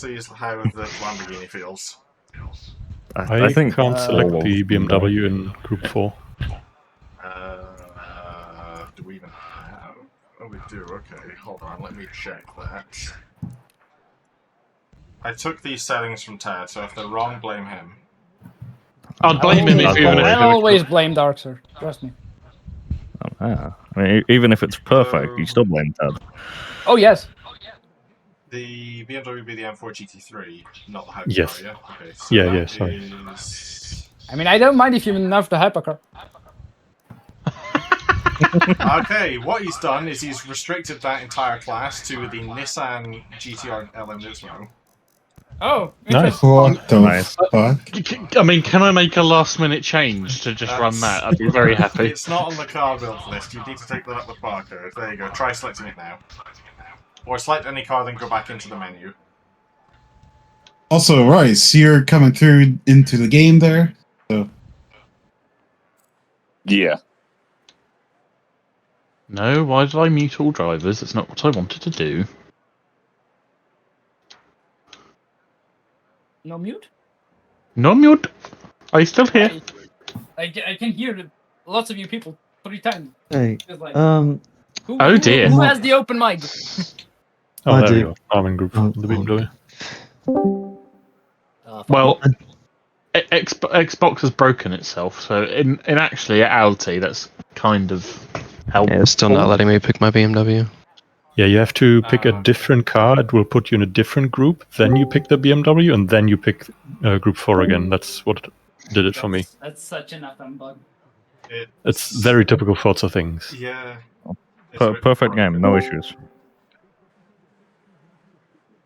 sees how the Lamborghini feels. I think can't select the BMW in Group 4. Do we even have... Oh, we do. Okay, hold on. Let me check that. I took these settings from Ted, so if they're wrong, blame him. I'd blame him if even I always blame Darkser. Trust me. I mean, even if it's perfect, you still blame Ted. Oh yes. The BMW would be the M4 GT3, not the hypercar, Yes. yeah? Okay, so Yeah, that yeah, sorry. is... I mean, I don't mind if you nerf the hypercar. Okay, what he's done is he's restricted that entire class to the Nissan GTR LM Nismo. Oh, Nice. What the Nice. fuck? I mean, can I make a last-minute change to just run that? I'd be very happy. It's not on the car build list. You need to take that up with Parker. There you go. Try selecting it now. Or select any car, then go back into the menu. Also, Royce, you're coming through into the game there. So Yeah. No, why did I mute all drivers? It's not what I wanted to do. no mute. No mute. Are you still here? I can hear lots of you people 3 times. Hey, It's like, Oh dear. Who has the open mic? Oh, I there do. we go. I'm in Group 4, the BMW. Well, Xbox has broken itself, so in actually reality, that's kind of helpful. Yeah, it's still not letting me pick my BMW. Yeah, you have to pick a different car. It will put you in a different group. Then you pick the BMW, and then you pick Group 4 again. That's what did it for me. That's such an FM bug. It's very typical Forza things. Yeah. Perfect game, no issues. To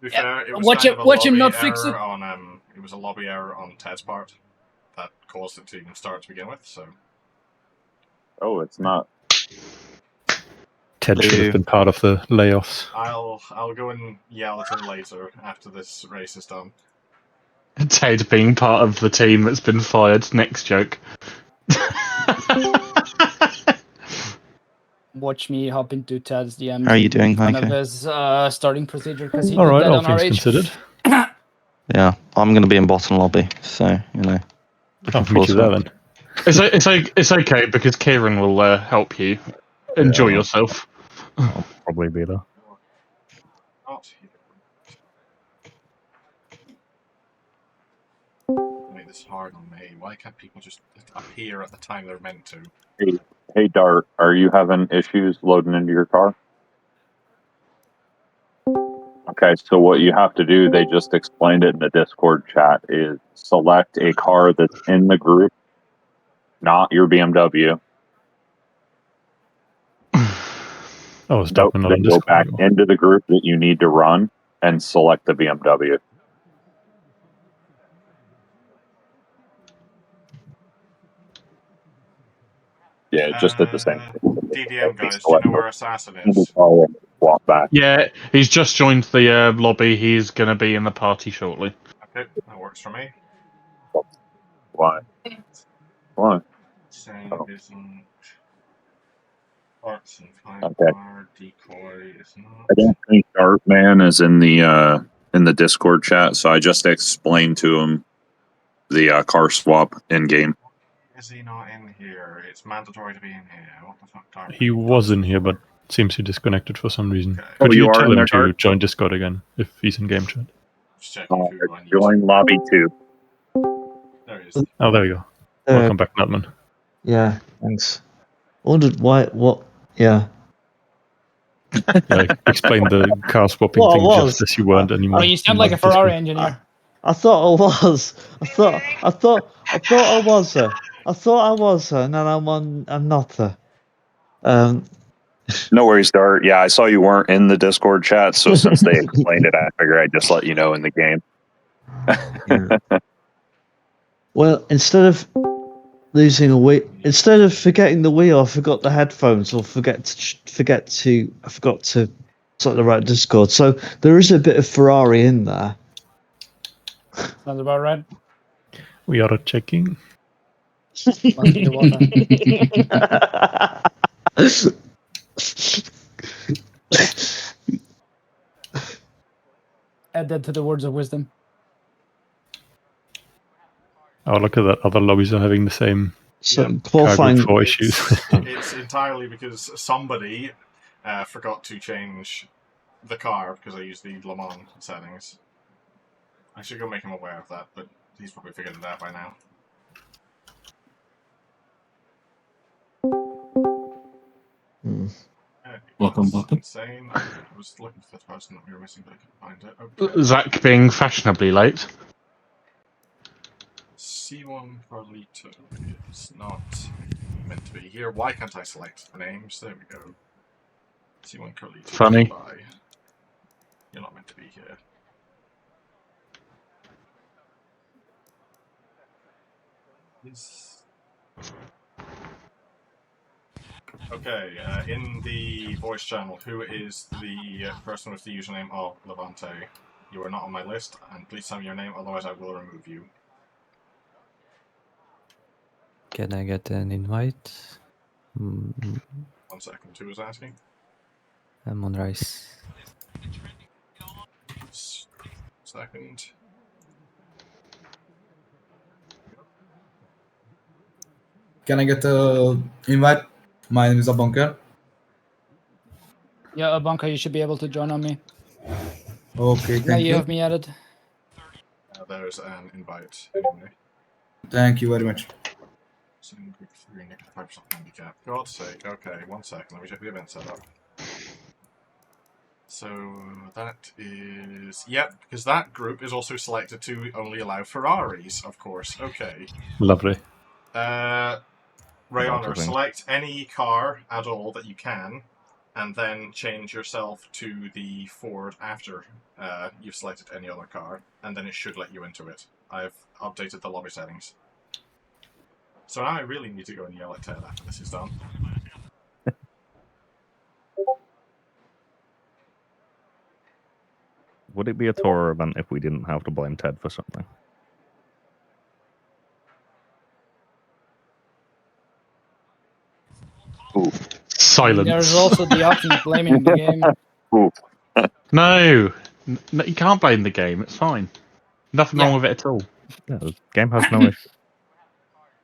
be fair, it was Watch kind it- of a watch him lobby not fix error it. on, it was a lobby error on Ted's part that caused it to even start to begin with, so... Oh, it's not. Ted should have been part of the layoffs. I'll go and yell at him later after this race is done. Ted being part of the team that's been fired. Next joke. Watch me hop into Ted's DMs. How are you doing, Kind of Heike? his starting procedure because he All did right, that all on our things age. considered. Yeah, I'm going to be in bottom lobby, so, you know. I'll meet you there then. It's okay because Kieran will help you. Enjoy yourself. I'll probably be there. Not here. I mean, this is hard on me. Why can't people just appear at the time they're meant to? Hey, Dart, are you having issues loading into your car? Okay, so what you have to do, they just explained it in the Discord chat, is select a car that's in the group, not your BMW. Oh, it's definitely not Then on go Discord. back into the group that you need to run and select the BMW. Yeah, it just did the same. DDM guys, do you know where Assassin is? Walk back. Yeah, he's just joined the lobby. He's going to be in the party shortly. Okay, that works for me. Why? Why? Save isn't... Parts and fire, decoy is not... I don't think Dartman is in the Discord chat, so I just explained to him the car swap in game. Is he not in here? It's mandatory to be in here. What the fuck, Dark? He was in here, but seems he disconnected for some reason. Okay. Could Oh, you you are tell in him there, to Dart? join Discord again if he's in game chat? Just checking who I need. Join lobby 2. There he is. Oh, there we go. Welcome back, Nutman. Yeah, thanks. Wondered why, what, yeah. Yeah, explain the car swapping Well, it thing was. just as you weren't anymore. Oh, you sound like a Discord. Ferrari engineer. I thought I was. I thought I was her. I thought I was her, and then I'm not her. No worries, Dart. Yeah, I saw you weren't in the Discord chat, so since they explained it, I figured I'd just let you know in the game. Yeah. Well, instead of forgetting the wheel, I forgot the headphones, or forgot to select the right Discord. So there is a bit of Ferrari in there. Sounds about right. We are checking. Must be the water. add that to the words of wisdom. Oh, look at that. Other lobbies are having the same So Yep. car qualifying. group 4 issues. It's entirely because somebody forgot to change the car because I used the Le Mans settings. I should go make him aware of that, but he's probably figured it out by now. Welcome, That's welcome. insane. I was looking for the person that we were missing, but I couldn't find it. Okay. Zach being fashionably late. C1 Carlito is not meant to be here. Why can't I select the names? There we go. C1 Carlito. Funny. Goodbye. You're not meant to be here. Okay, in the voice channel, who is the person with the username of Levante? You are not on my list, and please tell me your name, otherwise I will remove you. Can I get an invite? 1 second, who was asking? I'm on Rice. Second. Can I get a invite? My name is Abonker. Yeah, Abanka, you should be able to join on me. Okay, Yeah, thank you you. have me added. There's an invite anyway. Thank you very much. Send group 3, negative 5% handicap. God's sake. Okay, 1 second. Let me check the event setup. So that is... Yep, because that group is also selected to only allow Ferraris, of course. Okay. Lovely. Rayana, select any car at all that you can, and then change yourself to the Ford after you've selected any other car, and then it should let you into it. I've updated the lobby settings. So now I really need to go and yell at Ted after this is done. Would it be a TORA event if we didn't have to blame Ted for something? Ooh. Silence. There's also the option of blaming the game. Ooh. No, you can't blame the game. It's fine. Nothing wrong Yeah. with it at all. Yeah, the game has no issue.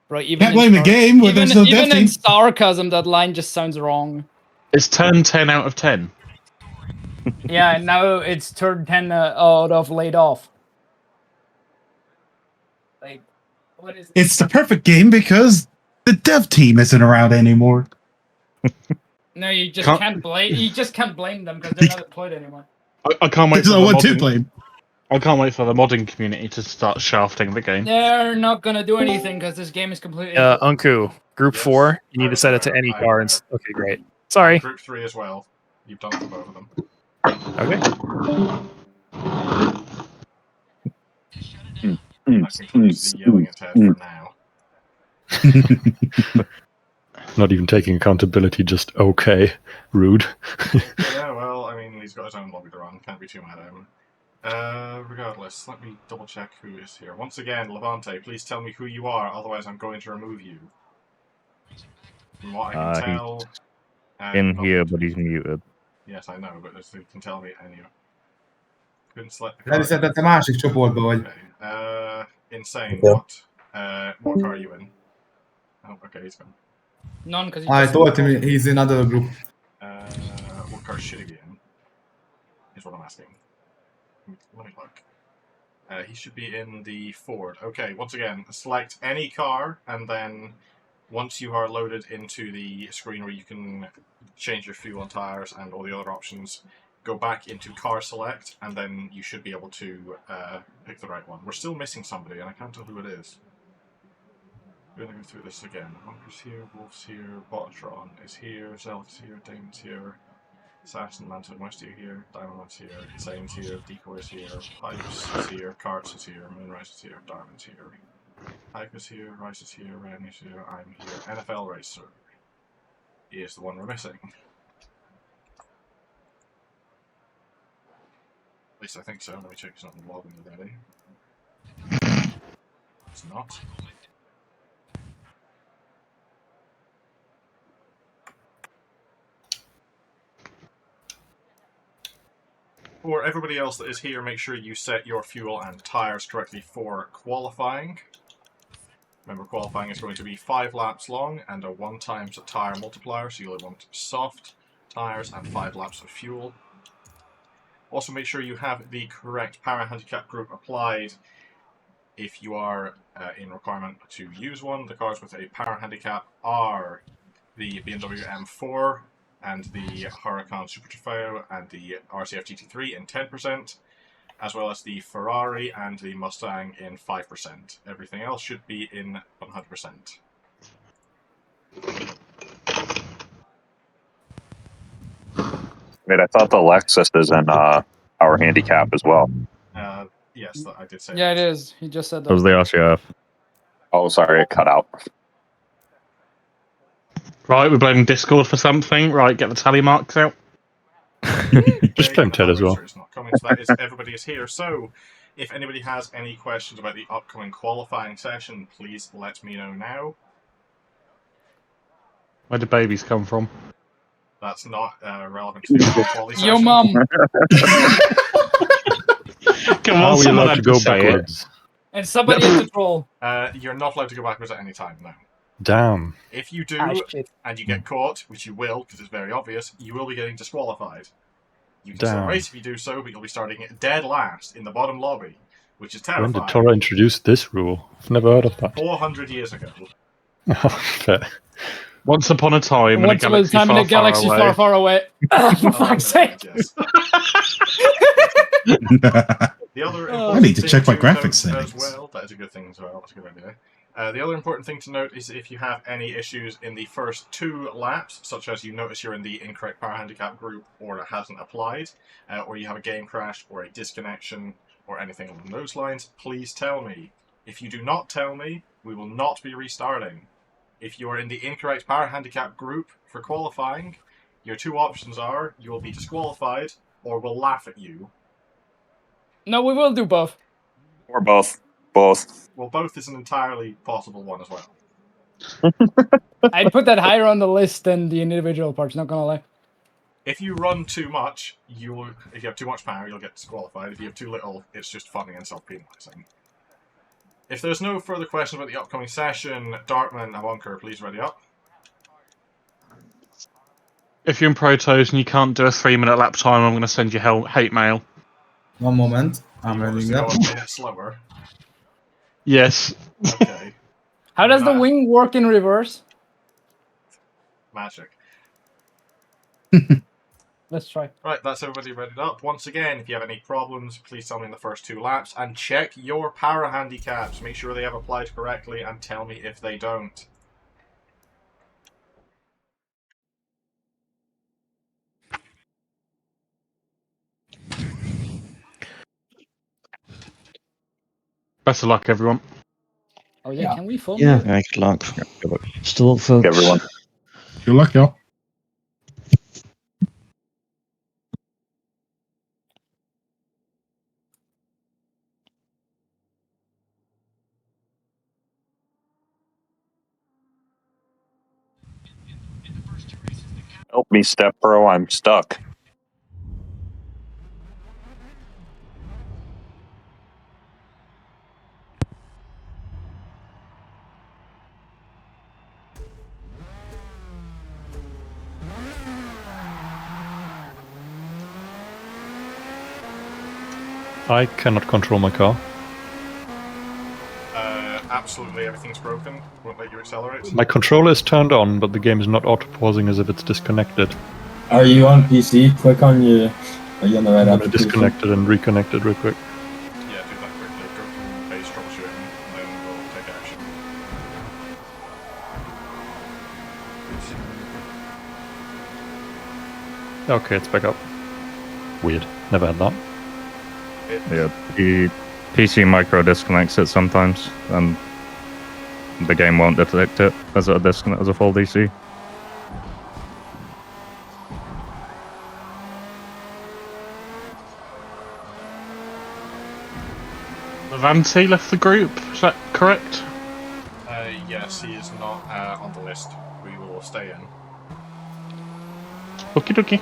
Right, even Can't blame the game when there's no even dev in team. sarcasm, that line just sounds wrong. It's turned 10 out of 10. Yeah, and now it's turned 10 out of laid off. Like, what is? It's the perfect game because the dev team isn't around anymore. No, you just Can't- can't blame. You just can't blame them because they're not employed anymore. I can't wait There's for no the one to modding. blame. I can't wait for the modding community to start shafting the game. They're not gonna do anything because this game is completely. Unku, Group Yes, 4, you need I'm to set it to aware, any I'm car. aware. Okay, great. Sorry. Group 3 as well. You've done it for both of them. Okay. That concludes the yelling at Ted for now. Not even taking accountability, just okay. Rude. Yeah, well, I mean, he's got his own lobby to run. Can't be too mad at him. Regardless, let me double check who is here. Once again, Levante, please tell me who you are, otherwise I'm going to remove you. From what I can tell... In here, but he's muted. Yes, I know, but as you can tell me any... Couldn't select the Lehet, car. te másik csoportba vagy. Okay. Insane, Okay. what car are you in? Oh, okay, he's gone. None because I told him he's in another group. What car should he be in? Is what I'm asking. Let me look. He should be in the Ford. Okay, once again, select any car, and then once you are loaded into the screen where you can change your fuel and tires and all the other options, go back into car select, and then you should be able to pick the right one. We're still missing somebody, and I can't tell who it is. We're going to go through this again. Hunker's here, Wolf's here, Botron is here, Zelf's here, Damon's here, Assassin, Lantern, Westy here, Diamond's here, Insane's here, Decoy's here, Pipes is here, Carts is here, Moonrise is here, Diamond's here, Pike is here, Rice is here, Ren is here, I'm here, NFL Racer is the one we're missing. At least I think so. Let me check it's not in the login already. It's not. For everybody else that is here, make sure you set your fuel and tyres correctly for qualifying. Remember, qualifying is going to be 5 laps long and a 1 times tyre multiplier, so you'll want soft tyres and 5 laps of fuel. Also, make sure you have the correct para handicap group applied if you are in requirement to use one. The cars with a para handicap are the BMW M4 and the Huracan Super Trofeo and the RCF GT3 in 10%, as well as the Ferrari and the Mustang in 5%. Everything else should be in 100%. Wait, I thought the Lexus is in our handicap as well. Yes, I did say Yeah, that. it is. He just said That was that. the RCF. Oh, sorry, it cut out. Right, we're blaming Discord for something. Right, get the tally marks out. Just blame Ted as well. It's not coming, so that is everybody is here. So, if anybody has any questions about the upcoming qualifying session, please let me know now. Where do babies come from? That's not relevant to the quality session. Yo, mum. Come Are on, we someone allowed had to to go say it. backwards? And somebody has to troll. You're not allowed to go backwards at any time, no. Damn. If you do, shit. and you get caught, which you will, because it's very obvious, you will be getting disqualified. You can still Damn. race if you do so, but you'll be starting dead last in the bottom lobby, which is When terrifying. did TORA introduce this rule? I've never heard of that. 400 years ago. Fair. Once upon a time in a Once upon a galaxy time in a galaxy far far away. For fuck's sake. Yes. The other I need to important check my thing graphics note as settings. well. That is a good thing as well. That's a good idea. The other important thing to note is if you have any issues in the first 2 laps, such as you notice you're in the incorrect power handicap group or it hasn't applied, or you have a game crash or a disconnection or anything along those lines, please tell me. If you do not tell me, we will not be restarting. If you are in the incorrect power handicap group for qualifying, your 2 options are you will be disqualified or we'll laugh at you. No, we will do both. Or both. Both. Well, both is an entirely possible one as well. I'd put that higher on the list than the individual parts, not gonna lie. If you run too much, if you have too much power, you'll get disqualified. If you have too little, it's just funny and self-penalizing. If there's no further questions about the upcoming session, Dartman and Wonker, please ready up. If you're in Protos and you can't do a 3-minute lap time, I'm going to send you hate mail. One moment. I'm You want us reading to go that. a minute slower. Yes. Okay. How does the wing work in reverse? Magic. Let's try. Right, that's everybody readied up. Once again, if you have any problems, please tell me in the first 2 laps. And check your power handicaps. Make sure they have applied correctly and tell me if they don't. Best of luck, everyone. Oh yeah, can we film Yeah. it? Yeah, good luck. Still up, folks. Everyone. Good luck, y'all. Help me, Step Bro. I'm stuck. I cannot control my car. Absolutely everything's broken. Won't let you accelerate. My controller is turned on, but the game is not auto-pausing as if it's disconnected. Are you on PC? Click on your. Are you on the right I'm going to application? disconnect it and reconnect it real quick. Yeah, do that quickly. Go through base troubleshooting, and then we'll take action. Okay, it's back up. Weird. Never had that. Yeah, the PC micro disconnects it sometimes, and the game won't detect it as a disconnect as a full DC. Levante left the group, is that correct? Yes, he is not on the list. We will stay in. Okie dokie.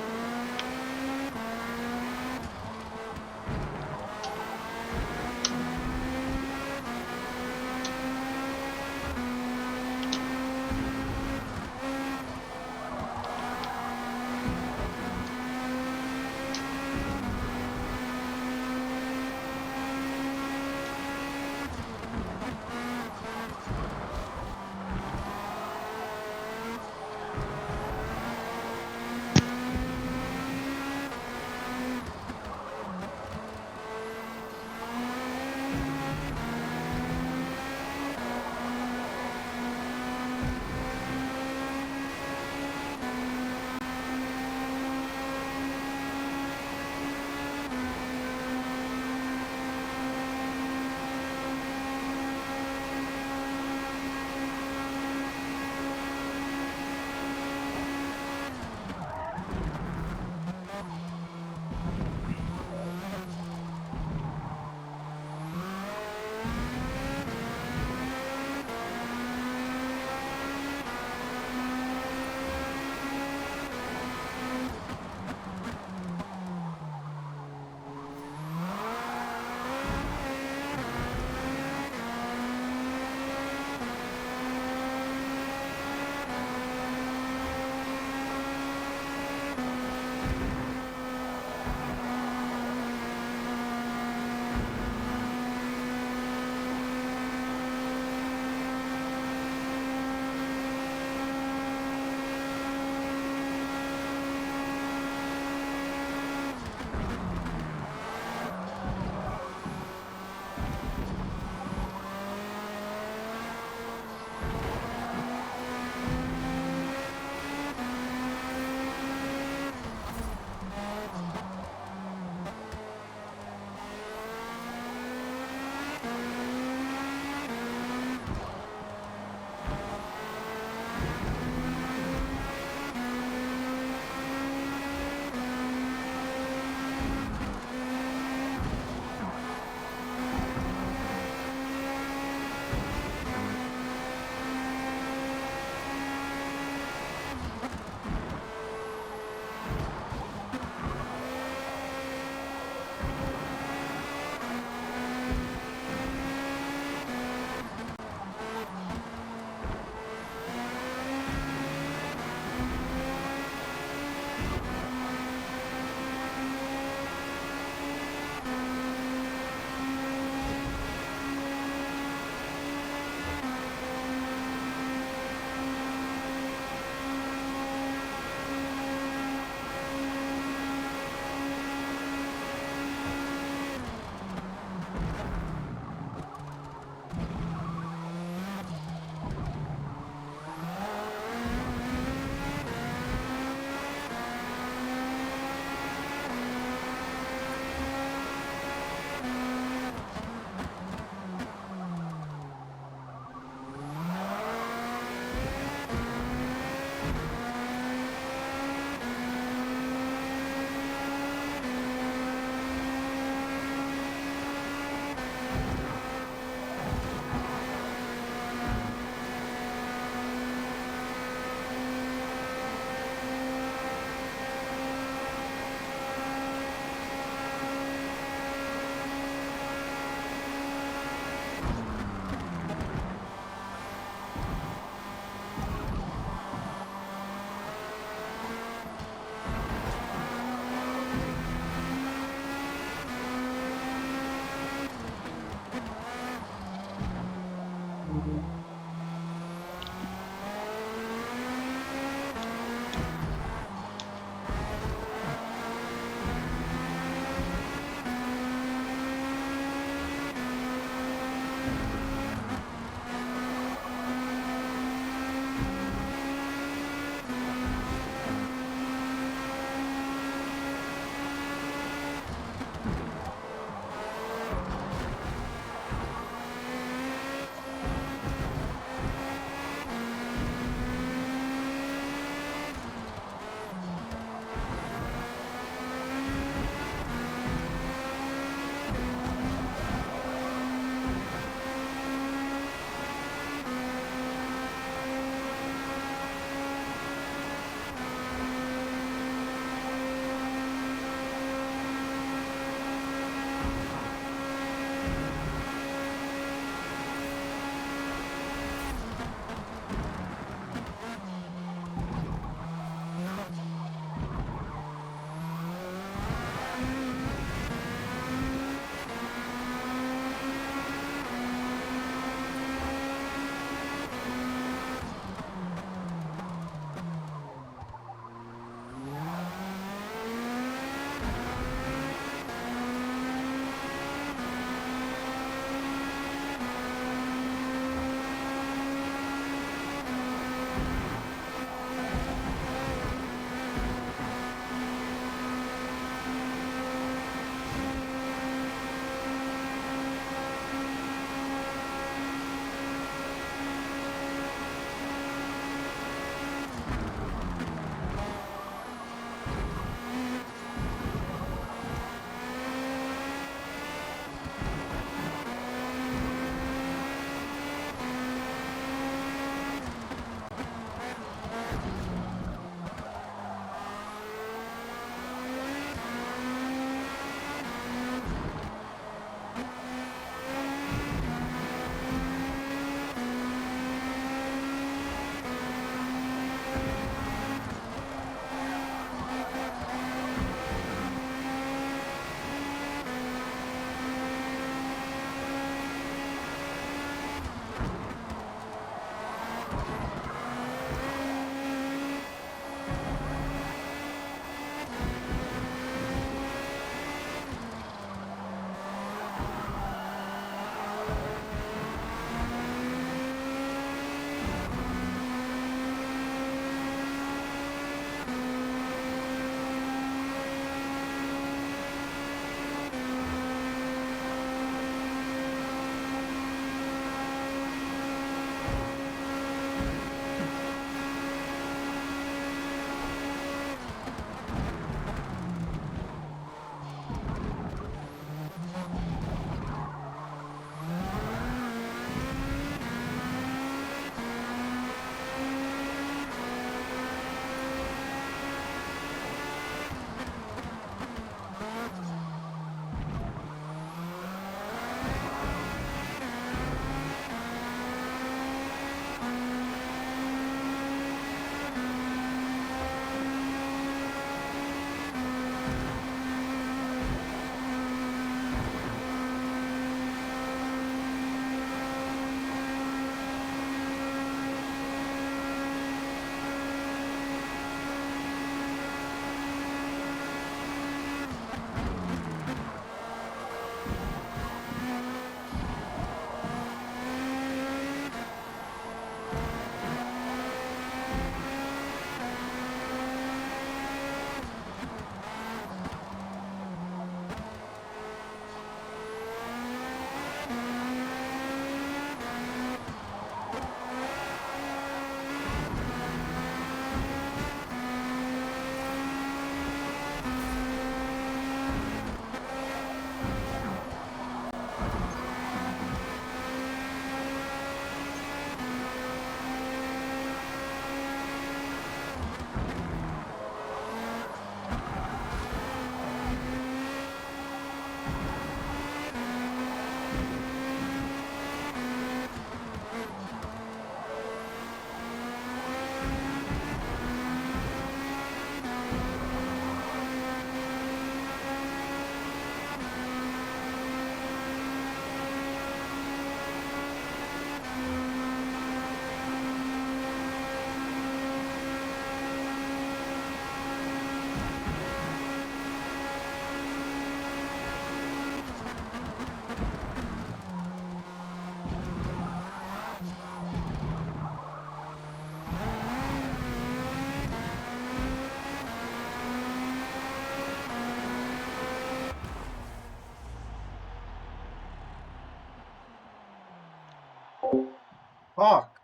Fuck!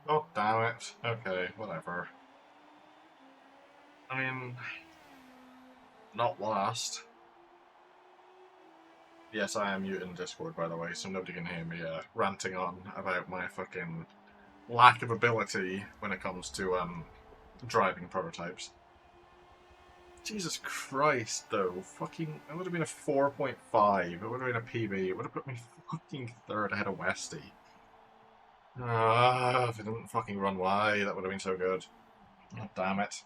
Oh, damn it. Okay, whatever. I mean, not last. Yes, I am muted in Discord, by the way, so nobody can hear me ranting on about my fucking lack of ability when it comes to driving prototypes. Jesus Christ, though. Fucking, it would have been a 4.5. It would have been a PB. It would have put me fucking third ahead of Westy. If it didn't fucking run wide, that would have been so good. Oh, damn it.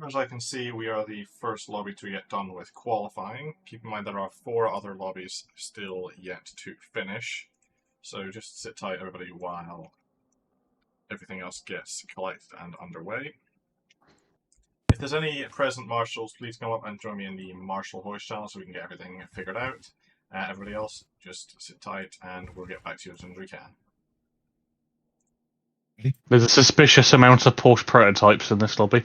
As I can see, we are the first lobby to get done with qualifying. Keep in mind there are 4 other lobbies still yet to finish. So just sit tight, everybody, while everything else gets collected and underway. If there's any present marshals, please come up and join me in the Marshal Hoist channel so we can get everything figured out. Everybody else, just sit tight and we'll get back to you as soon as we can. There's a suspicious amount of Porsche prototypes in this lobby.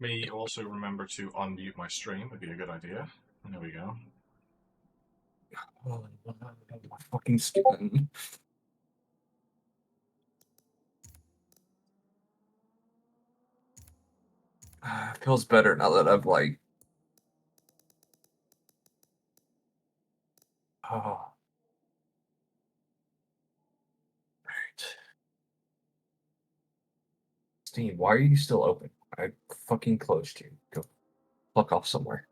Me also remember to unmute my stream would be a good idea. There we go. Oh, my fucking skin. Feels better now that I've like. Oh. Right. Steam, why are you still open? I fucking closed you. Go fuck off somewhere.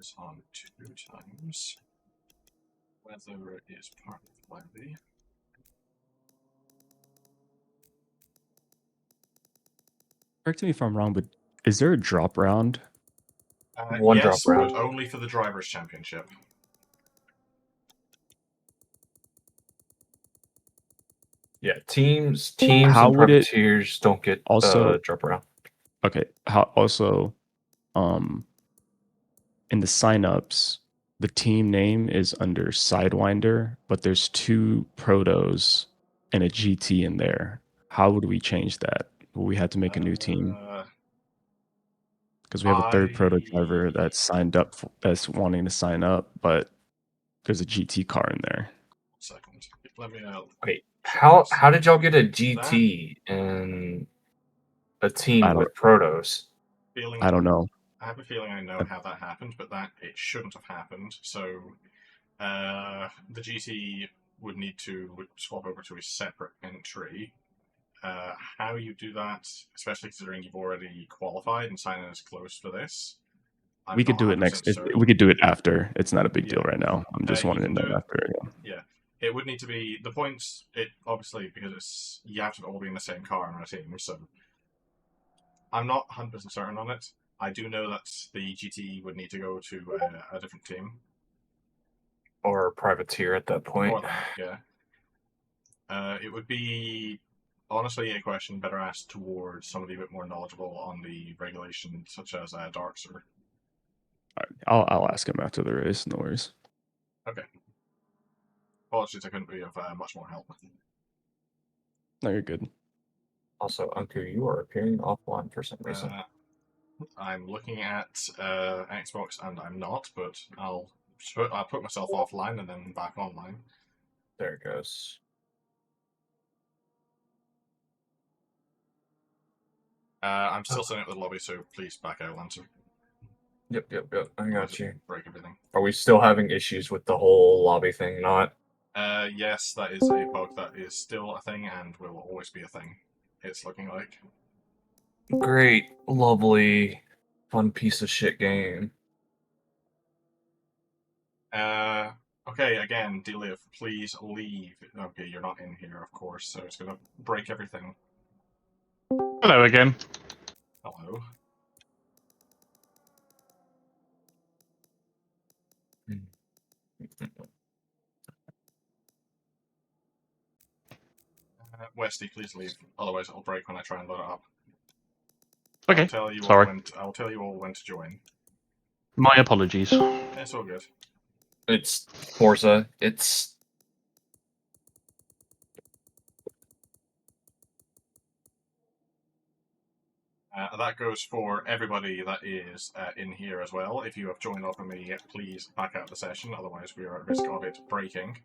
Is on 2 times. Weather is part of Levy. Correct me if I'm wrong, but is there a drop round? One yes, drop round. but only for the Drivers' Championship. Yeah, teams How and would it privateers don't get also drop around. Okay, how also in the signups, the team name is under Sidewinder, but there's 2 protos and a GT in there. How would we change that? Will we have to make a new team? Because we have a third proto driver that's signed up that's wanting to sign up, but there's a GT car in there. 1 second. Let me know. Wait, how did y'all get a GT and a team I don't- with protos? I don't know. I have a feeling I know how that happened, but that it shouldn't have happened. So the GT would need to swap over to a separate entry. How you do that, especially considering you've already qualified and signed in as close for this, We could do it next. We could do it after. It's not a big deal right now. I'm just you wanting to can know do it. after. Yeah, it would need to be the points. It obviously because you have to all be in the same car on a team. So I'm not 100% certain on it. I do know that the GT would need to go to a different team Or privateer at that point. Or that, yeah. It would be honestly a question better asked towards somebody a bit more knowledgeable on the regulations, such as Darkser. I'll ask him after the race. No worries. Okay. Apologies, I couldn't be of much more help. No, you're good. Also, Unku, you are appearing offline for some reason. I'm looking at Xbox and I'm not, but I'll put myself offline and then back online. There it goes. I'm still setting up the lobby, so please back out, Lancer. Yep. I got you. Break everything. Are we still having issues with the whole lobby thing? Not. Yes, that is a bug that is still a thing and will always be a thing. It's looking like. Great, lovely, fun piece of shit game. Okay, again, Deliv, please leave. Okay, you're not in here, of course, so it's gonna break everything. Hello again. Hello. Westy, please leave. Otherwise, it'll break when I try and load it up. Okay. I'll tell you Sorry. I'll tell you all when to join. My apologies. It's all good. It's Forza. It's. That goes for everybody that is in here as well. If you have joined off of me, please back out of the session, otherwise we are at risk of it breaking.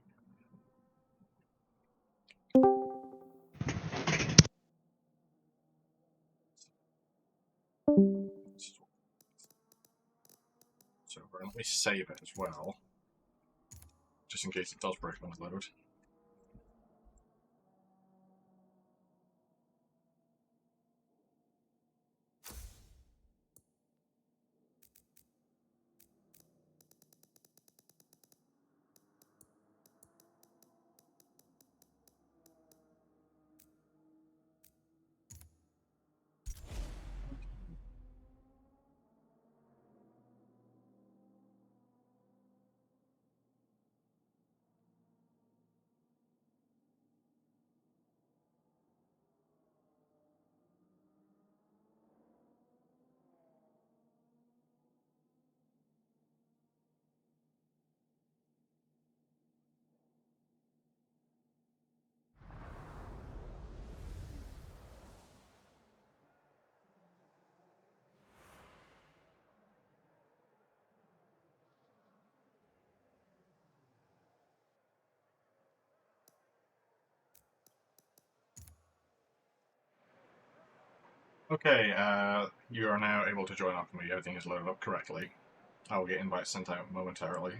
So let me save it as well, just in case it does break when it's loaded. Okay, you are now able to join up with me. Everything is loaded up correctly. I will get invites sent out momentarily.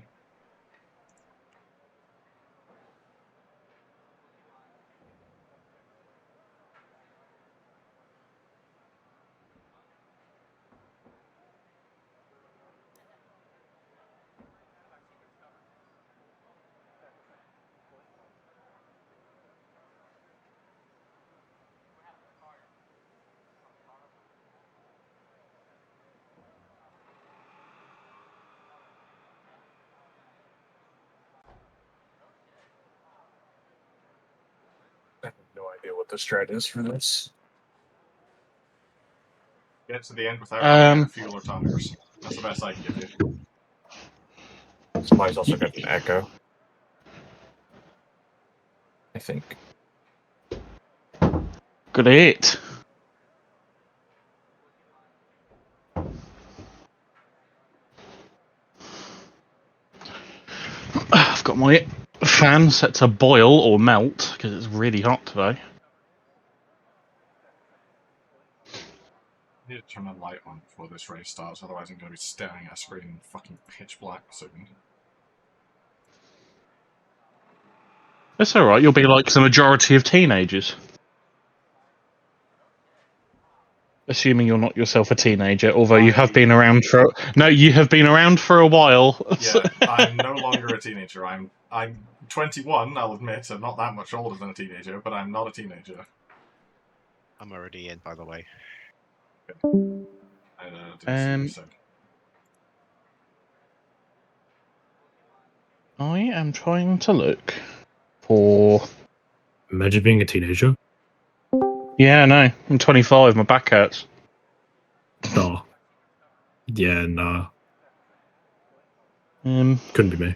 I have no idea what the strat is for this. Get to the end without running out of fuel or tires. That's the best I can give you. Somebody's also got an echo. I think. Good hit. I've got my fan set to boil or melt because it's really hot today. I need to turn the light on before this race starts, otherwise I'm going to be staring at a screen fucking pitch black soon. It's alright, you'll be like the majority of teenagers. Assuming you're not yourself a teenager, although you have been around for... No, you have been around for a while. Yeah, I'm no longer a teenager. I'm 21, I'll admit. I'm not that much older than a teenager, but I'm not a teenager. I'm already in, by the way. I didn't see what you said. I am trying to look for... Imagine being a teenager. Yeah, no, I'm 25, my back hurts. Oh. Yeah, nah. Couldn't be me.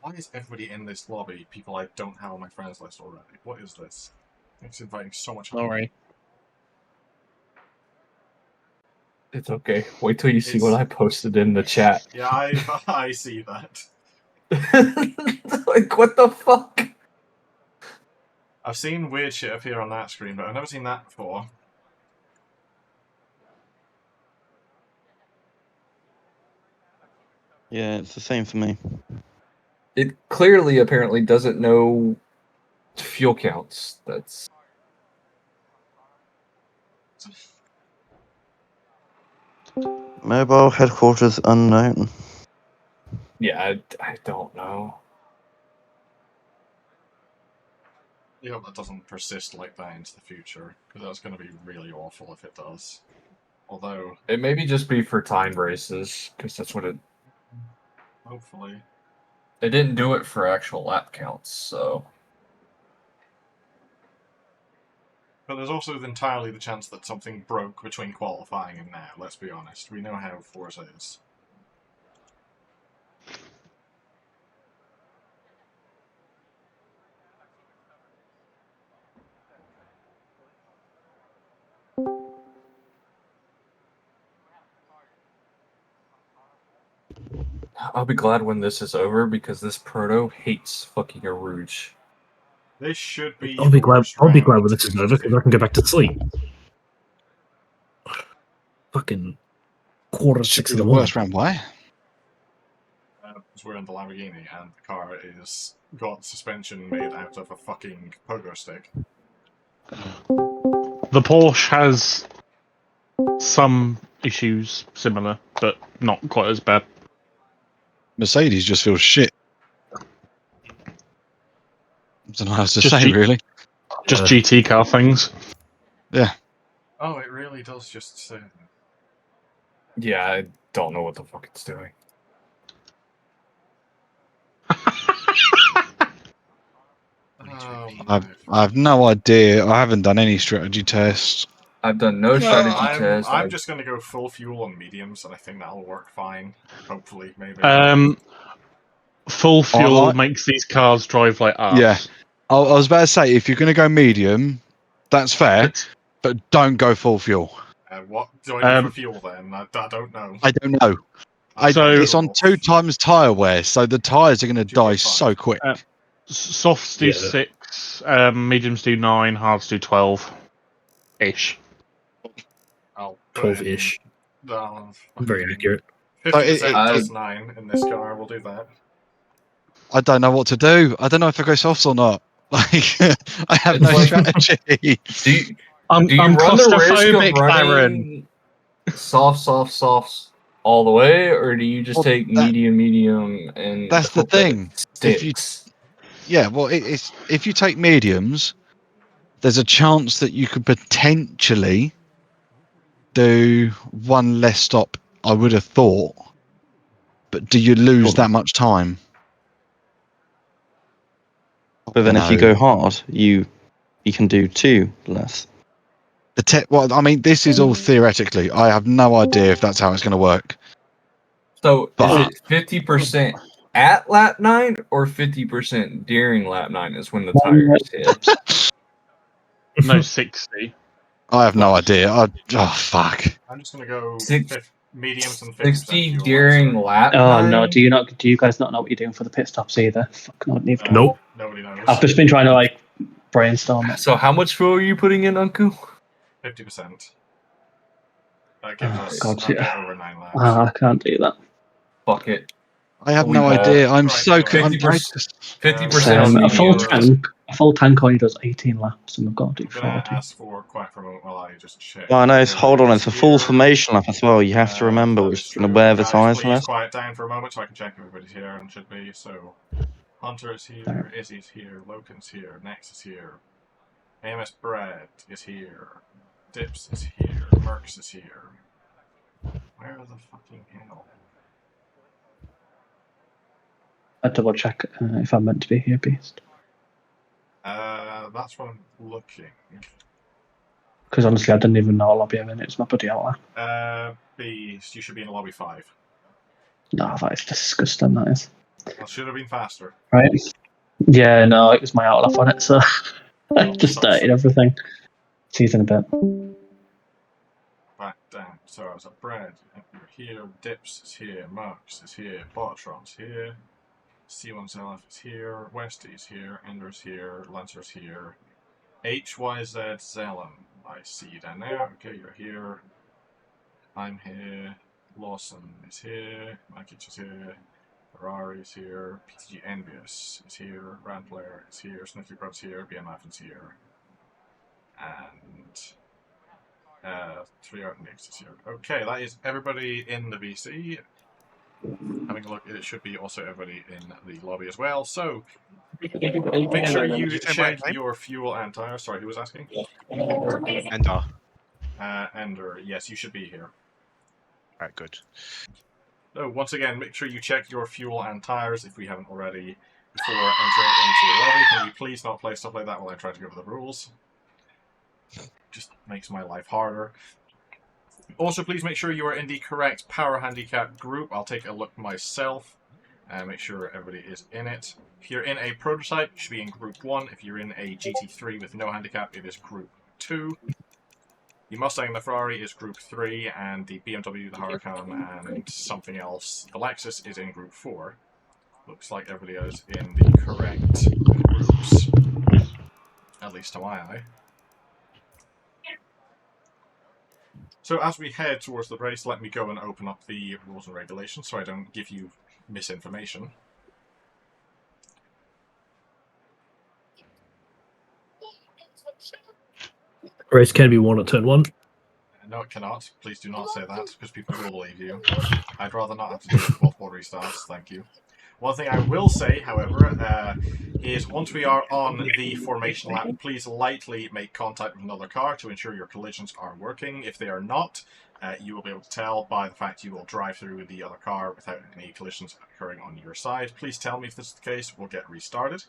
Why is everybody in this lobby people I don't have on my friends list already? What is this? It's inviting so much. Sorry. It's okay. Wait till you see what I posted in the chat. Yeah, I see that. Like, what the fuck? I've seen weird shit appear on that screen, but I've never seen that before. Yeah, it's the same for me. It clearly, apparently, doesn't know fuel counts. That's... Mobile headquarters unknown. Yeah, I don't know. I hope that doesn't persist like that into the future, because that's going to be really awful if it does. Although... It maybe just be for time races, because that's what it... Hopefully. It didn't do it for actual lap counts, so... But there's also entirely the chance that something broke between qualifying and now, let's be honest. We know how Forza is. I'll be glad when this is over, because this proto hates fucking a Rouge. This should be... I'll be glad when this is over, because I can go back to sleep. Fucking quarter to 6 in the morning. Worst round, why? Because we're in the Lamborghini, and the car is got suspension made out of a fucking pogo stick. The Porsche has some issues similar, but not quite as bad. Mercedes just feels shit. I don't know how to say, really. Just GT car things. Yeah. Oh, it really does just say that. Yeah, I don't know what the fuck it's doing. I've no idea. I haven't done any strategy tests. I've done no strategy tests. I'm just going to go full fuel on mediums, and I think that'll work fine. Hopefully, maybe. Full fuel makes these cars drive like arse. Yeah. I was about to say, if you're going to go medium, That's fair, but don't go full fuel. What do I do for fuel then? I don't know. I don't know. It's on 2 times tyre wear, so the tyres are going to die so quick. Softs do 6, mediums do 9, hards do 12 ish. I'll put 12-ish. in, Very accurate. 50% plus 9 in this car. We'll do that. I don't know what to do. I don't know if I go softs or not. Like, I have no strategy. Do you run the risk of running softs all the way, or do you just take medium, and That's the hope that thing. it sticks? If you take mediums, there's a chance that you could potentially do one less stop. I would have thought, but do you lose that much time? But then if you go hard, you can do 2 less. Well, I mean, this is all theoretically. I have no idea if that's how it's going to work. So is it 50% at lap 9 or 50% during lap 9 is when the tires hit? No, 60. I have no idea. Oh, fuck. I'm just gonna go mediums and 60 during lap 9? Oh no! Do you guys not know what you're doing for the pit stops either? Fuck, not neither. Nope. Nobody knows. I've just been trying to like brainstorm it. So how much fuel are you putting in, Uncle? 50%. That gives us God, a bit over 9 laps. I can't do that. Fuck it. I have no idea. I'm so 50%. A full tank only does 18 laps, and I've got to do I'm gonna 40. ask for quack remote while I just check. Well, no, hold on. It's a full formation lap as well. You have to remember which is going to wear the Guys, tyres please less. quiet down for a moment so I can check if everybody's here and should be. So, Hunter is here, Izzy's here, Loken's here, Nex is here, AMS Brad is here, Dips is here, Mercs is here. Where the fucking hell? I'd double check if I'm meant to be here, Beast. That's what I'm looking. Because honestly, I didn't even know what lobby I'm in. It's my bloody outlet. Beast, you should be in lobby 5. No, that is disgusting. That is. That should have been faster. Right? Yeah, no, it was my outlet on it, so I just started everything. See you in a bit. Back down. So I was at Brad. You're here. Dips is here. Marks is here. Botron's here. C1ZLF is here. Westy's here. Ender's here. Lancer's here. HYZ Zelen. I see you down there. Okay, you're here. I'm here. Lawson is here. Makic is here. Ferrari is here. PTG Envious is here. Randler is here. Snifty Brub's here. BMF is here. And 3 Art Nix is here. Okay, that is everybody in the VC. Having a look, it should be also everybody in the lobby as well. So, make sure you check your fuel and tires. Sorry, who was asking? Ender. Ender, yes, you should be here. Alright, good. So, once again, make sure you check your fuel and tires if we haven't already before entering into the lobby. Can you please not play stuff like that while I try to go over the rules? Just makes my life harder. Also, please make sure you are in the correct power handicap group. I'll take a look myself and make sure everybody is in it. If you're in a prototype, you should be in group 1. If you're in a GT3 with no handicap, it is group 2. The Mustang and the Ferrari is group 3, and the BMW, the Huracan, and something else, the Lexus, is in group 4. Looks like everybody is in the correct groups, at least to my eye. So as we head towards the race, let me go and open up the rules and regulations so I don't give you misinformation. Race can be won at turn 1. No, it cannot. Please do not say that, because people will believe you. I'd rather not have to do multiple restarts, thank you. One thing I will say, however, is once we are on the formation lap, please lightly make contact with another car to ensure your collisions are working. If they are not, you will be able to tell by the fact you will drive through the other car without any collisions occurring on your side. Please tell me if this is the case, we'll get restarted.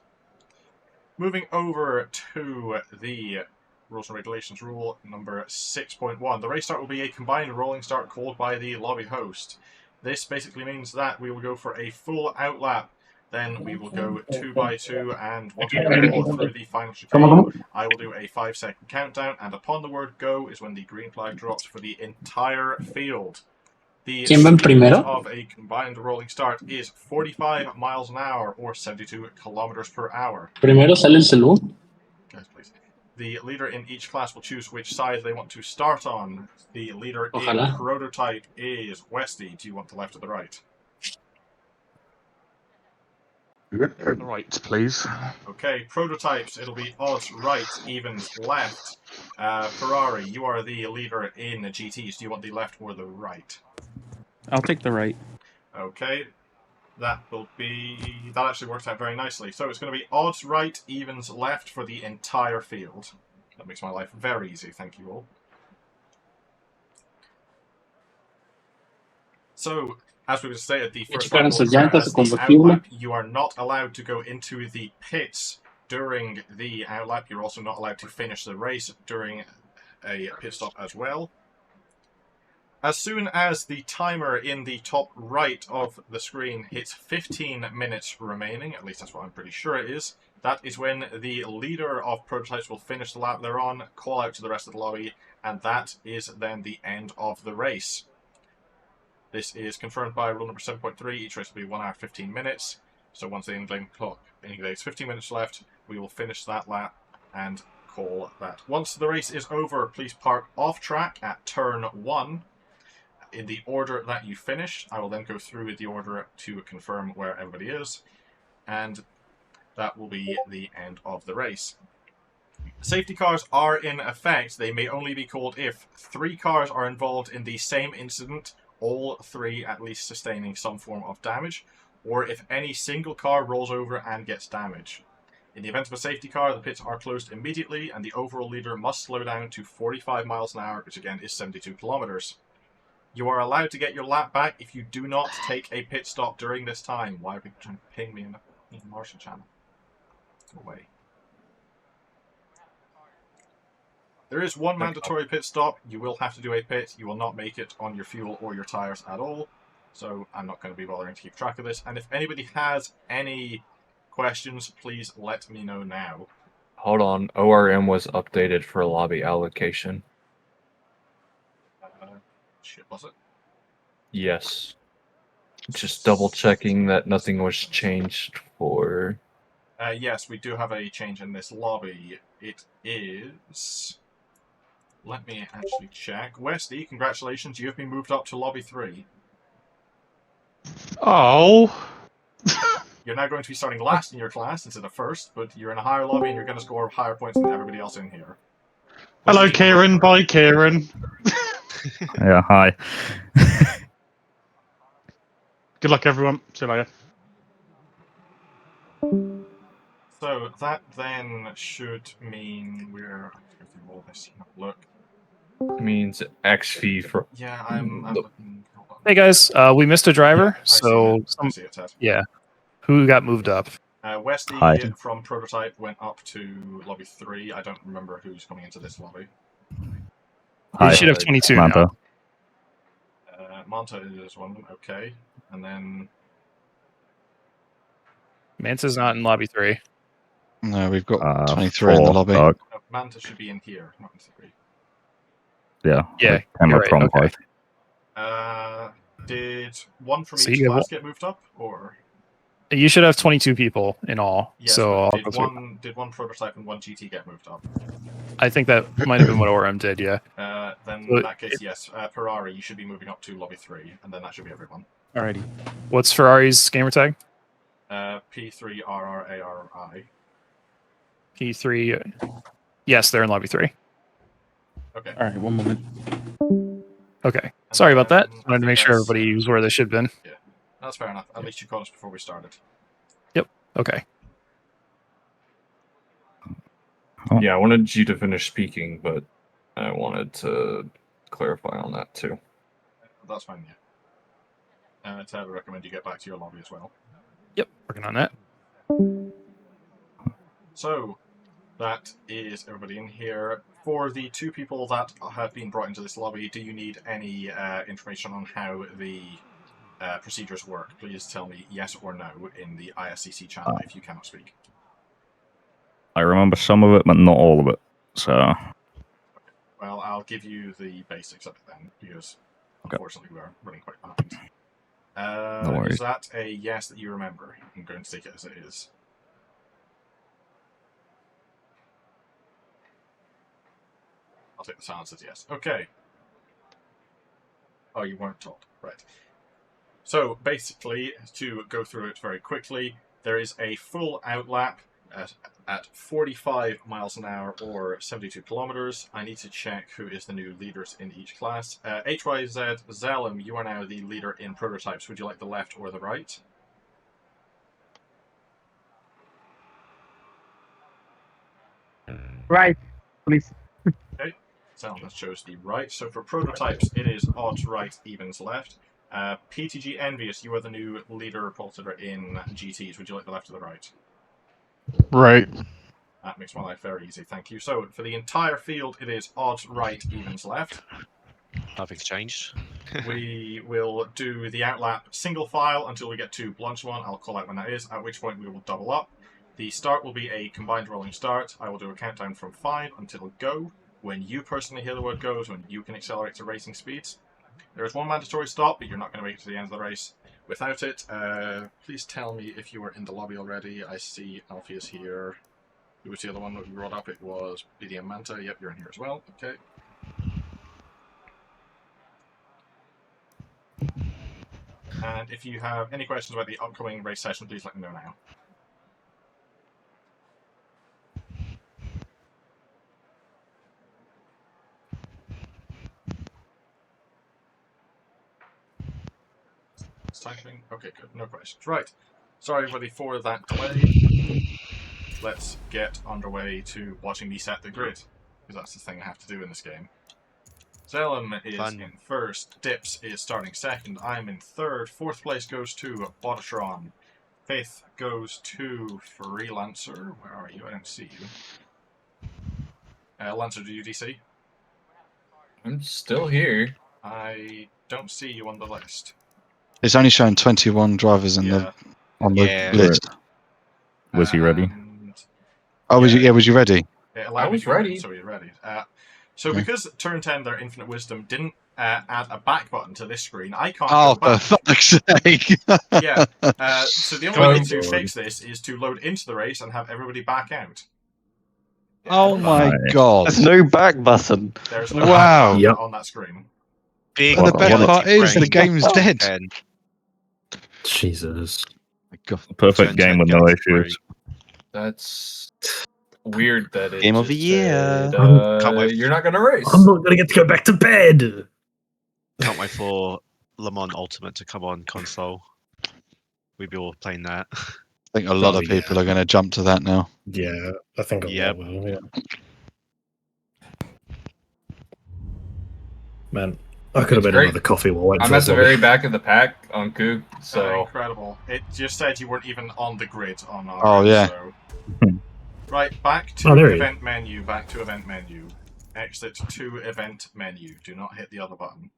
Moving over to the rules and regulations, rule number 6.1. The race start will be a combined rolling start called by the lobby host. This basically means that we will go for a full outlap Then we will go 2 by 2, and once we go through the final chicane, I will do a 5-second countdown, and upon the word go is when the green flag drops for the entire field. The ¿Quién va en speed primero? of a combined rolling start is 45 miles an hour or 72 kilometers per hour. Primero sale el salón. Guys, please. The leader in each class will choose which side they want to start on. The leader Ojalá. in prototype is Westy. Do you want the left or the right? Right, please. Okay, prototypes, it'll be odds right, evens left. Ferrari, you are the leader in GTs. Do you want the left or the right? I'll take the right. Okay, that actually works out very nicely. So it's going to be odds right, evens left for the entire field. That makes my life very easy, thank you all. So, as we stated, the first lap, you are not allowed to go into the pits during the outlap. You're also not allowed to finish the race during a pit stop as well. As soon as the timer in the top right of the screen hits 15 minutes remaining, at least that's what I'm pretty sure it is, that is when the leader of prototypes will finish the lap they're on, call out to the rest of the lobby, and that is then the end of the race. This is confirmed by rule number 7.3. Each race will be 1 hour 15 minutes. So once the in-game clock indicates 15 minutes left, we will finish that lap and call that. Once the race is over, please park off track at turn 1 in the order that you finished. I will then go through the order to confirm where everybody is, and that will be the end of the race. Safety cars are in effect. They may only be called if 3 cars are involved in the same incident, all 3 at least sustaining some form of damage, or if any single car rolls over and gets damage. In the event of a safety car, the pits are closed immediately, and the overall leader must slow down to 45 miles an hour, which again is 72 kilometers. You are allowed to get your lap back if you do not take a pit stop during this time. Why are people trying to ping me in the Martian channel? Go away. There is one mandatory pit stop. You will have to do a pit. You will not make it on your fuel or your tyres at all. So I'm not going to be bothering to keep track of this. And if anybody has any questions, please let me know now. Hold on. ORM was updated for lobby allocation. Shit, was it? Yes. Just double checking that nothing was changed for... Yes, we do have a change in this lobby. It is... Let me actually check. Westy, congratulations. You have been moved up to lobby 3. Oh. You're now going to be starting last in your class instead of first, but you're in a higher lobby and you're going to score higher points than everybody else in here. Hello, Kieran. Bye, Kieran. Yeah, hi. Good luck, everyone. See you later. So that then should mean we're... Let's go through all this. Look. Means XP for... Yeah, I'm looking... Hey guys, we missed a driver, I so see it, Ted. yeah, who got moved up? Westy Hi. from Prototype went up to lobby 3. I don't remember who's coming into this lobby. You should have 22 Manta. now. Manta is one of them, okay. And then... Manta's not in lobby 3. No, we've got 23 in the 4, lobby. Doug. No, Manta should be in here, not in 3. Yeah. Yeah, I'm you're up from right, okay. 5. Did one from So each you get class get moved up, or...? You should have 22 people in all. Yes, so I'll did go through. did one Prototype and one GT get moved up? I think that might have been what ORM did, yeah. Then So in that case, yes. Ferrari, you should be moving up to lobby 3, and then that should be everyone. Alrighty. What's Ferrari's gamer tag? P3RRARI. P3. Yes, they're in lobby 3. Okay. All right, one moment. Okay. Sorry about that. I wanted to make sure everybody was where they should have been. Yeah, that's fair enough. At least you caught us before we started. Yep. Okay. Yeah, I wanted you to finish speaking, but I wanted to clarify on that too. That's fine, yeah. Ted, I recommend you get back to your lobby as well. Yep, working on that. So, that is everybody in here. For the 2 people that have been brought into this lobby, do you need any information on how the procedures work, please tell me yes or no in the ISCC channel if you cannot speak. I remember some of it, but not all of it. So. Well, I'll give you the basics of it then, because unfortunately we are running quite behind. No worries. Is that a yes that you remember? I'm going to take it as it is. I'll take the silence as yes. Okay. Oh, you weren't told. Right. So, basically, to go through it very quickly, there is a full outlap at 45 miles an hour or 72 kilometers. I need to check who is the new leaders in each class. HYZ, Zalem, you are now the leader in prototypes. Would you like the left or the right? Right, please. Okay, Zalem has chose the right. So for prototypes, it is odds right, evens left. PTG Envious, you are the new leader pulsator in GTs. Would you like the left or the right? Right. That makes my life very easy, thank you. So, for the entire field, it is odds right, evens left. Nothing's changed. We will do the outlap single file until we get to Blanche 1. I'll call out when that is, at which point we will double up. The start will be a combined rolling start. I will do a countdown from 5 until go. When you personally hear the word go is when you can accelerate to racing speeds. There is one mandatory stop, but you're not going to make it to the end of the race without it. Please tell me if you were in the lobby already. I see Alfie is here. Who was the other one that we brought up? It was BDM Manta. Yep, you're in here as well. Okay. And if you have any questions about the upcoming race session, please let me know now. It's typing. Okay, good. No questions. Right. Sorry, everybody, for that delay. Let's get underway to watching me set the grid, because that's the thing I have to do in this game. Zalem is in first, Dips is starting second, I'm in third, fourth place goes to Bodotron, fifth goes to Freelancer. Where are you? I don't see you. Lancer, do you DC? I'm still here. I don't see you on the list. It's only showing 21 drivers in the on the list. Was he ready? Oh, was you? Yeah, was you ready? I was ready. So you're ready. So because Turn 10, their Infinite Wisdom, didn't add a back button to this screen, I can't go back. For fuck's sake! Yeah. So the only way to fix this is to load into the race and have everybody back out. Oh my god! There's no back button. There's no back button on that screen. But the best part is the game's dead. Jesus. Perfect game with no issues. That's weird that it Game of just the year. said, Can't wait. you're not going to race. I'm not going to get to go back to bed. Can't wait for Le Mans Ultimate to come on console. We'll be all playing that. I think a lot of people are going to jump to that now. Yeah, I think I will. Yeah. Man, I could have made another coffee while waiting I'm for at this the lobby. very back of the pack on Coop, so... Incredible. It just said you weren't even on the grid on our Oh, end, yeah. So... Right, back to event menu, back to event menu. Exit to event menu. Do not hit the other button.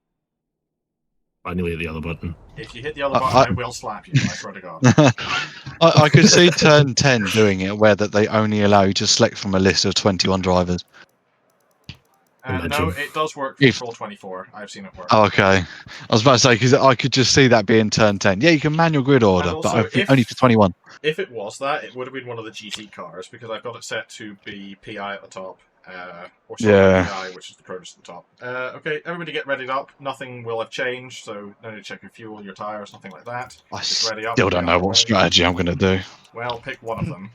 I nearly hit the other button. If you hit the other button, I will slap you, I swear to God. I could see Turn 10 doing it, where that they only allow you to select from a list of 21 drivers. No, it does work for Control 24. I've seen it work. Oh, okay. I was about to say, because I could just see that being Turn 10. Yeah, you can manual grid order, Also, but only for 21. If it was that, it would have been one of the GT cars, because I've got it set to be PI at the top. Or PI, which is the Protus at the top. Okay, everybody get readied up. Nothing will have changed, so no need to check your fuel, your tyres, nothing like that. I Just ready up, still don't know what strategy I'm going to do. Well, pick one of them.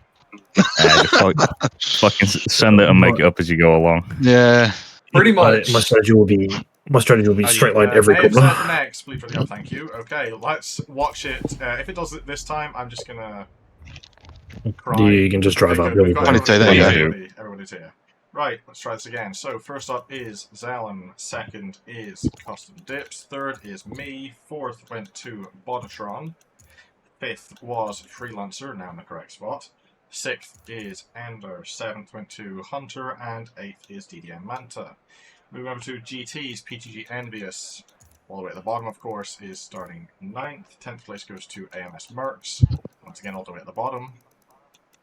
Fucking send it and make it up as you go along. Yeah. Pretty much. My strategy will be straight line every May have corner. said next, please ready up, thank you. Okay, let's watch it. If it does it this time, I'm just gonna cry. You can just drive up. Good, we've got there you go. everybody's here. Right, let's try this again. So first up is Zalem, second is Custom Dips, third is me, fourth went to Bodotron, fifth was Freelancer, now in the correct spot, sixth is Ender, seventh went to Hunter, and eighth is DDM Manta. Moving over to GTs, PTG Envious, All the way at the bottom, of course, is starting 9th. 10th place goes to AMS Mercs. Once again, all the way at the bottom.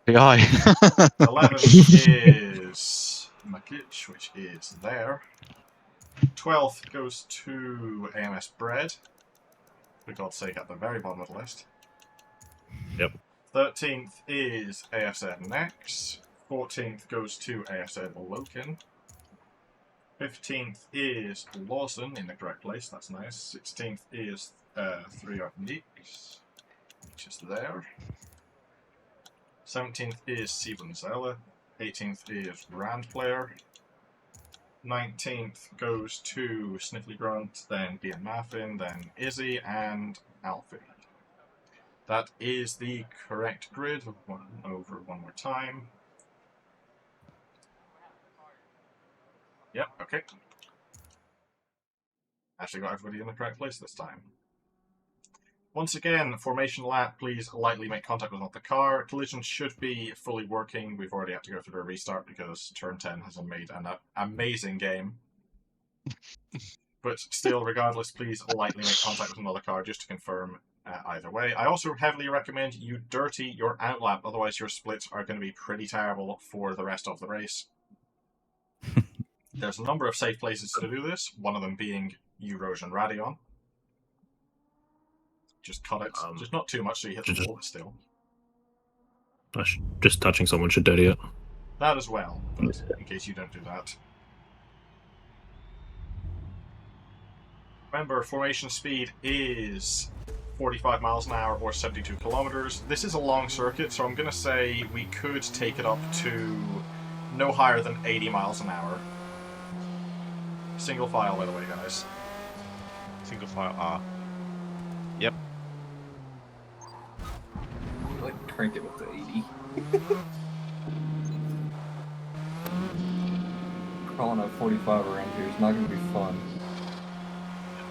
The eye. 11th is Makic, which is there. 12th goes to AMS Bread. For God's sake, at the very bottom of the list. Yep. 13th is AFZ Nex. 14th goes to AFZ Loken. 15th is Lawson in the correct place, that's nice. 16th is 3 Nix, which is there. 17th is Steven Zella. 18th is Rand Player. 19th goes to Sniffly Grunt, then Ian Maffin, then Izzy, and Alfie. That is the correct grid. Over one more time. Yep, okay. Actually got everybody in the correct place this time. Once again, formation lap, please lightly make contact with the car. Collision should be fully working. We've already had to go through a restart because turn 10 has made an amazing game. But still, regardless, please lightly make contact with another car just to confirm either way. I also heavily recommend you dirty your outlap, otherwise your splits are going to be pretty terrible for the rest of the race. There's a number of safe places to do this, one of them being Erosion Radion. Just cut it, just not too much so you hit the wall, but still. Just touching someone should dirty it. That as well, but in case you don't do that. Remember, formation speed is 45 miles an hour or 72 kilometers. This is a long circuit, so I'm going to say we could take it up to no higher than 80 miles an hour. Single file, by the way, guys. Single file R. Yep. Like, crank it up to 80. Crawling at 45 around here is not going to be fun.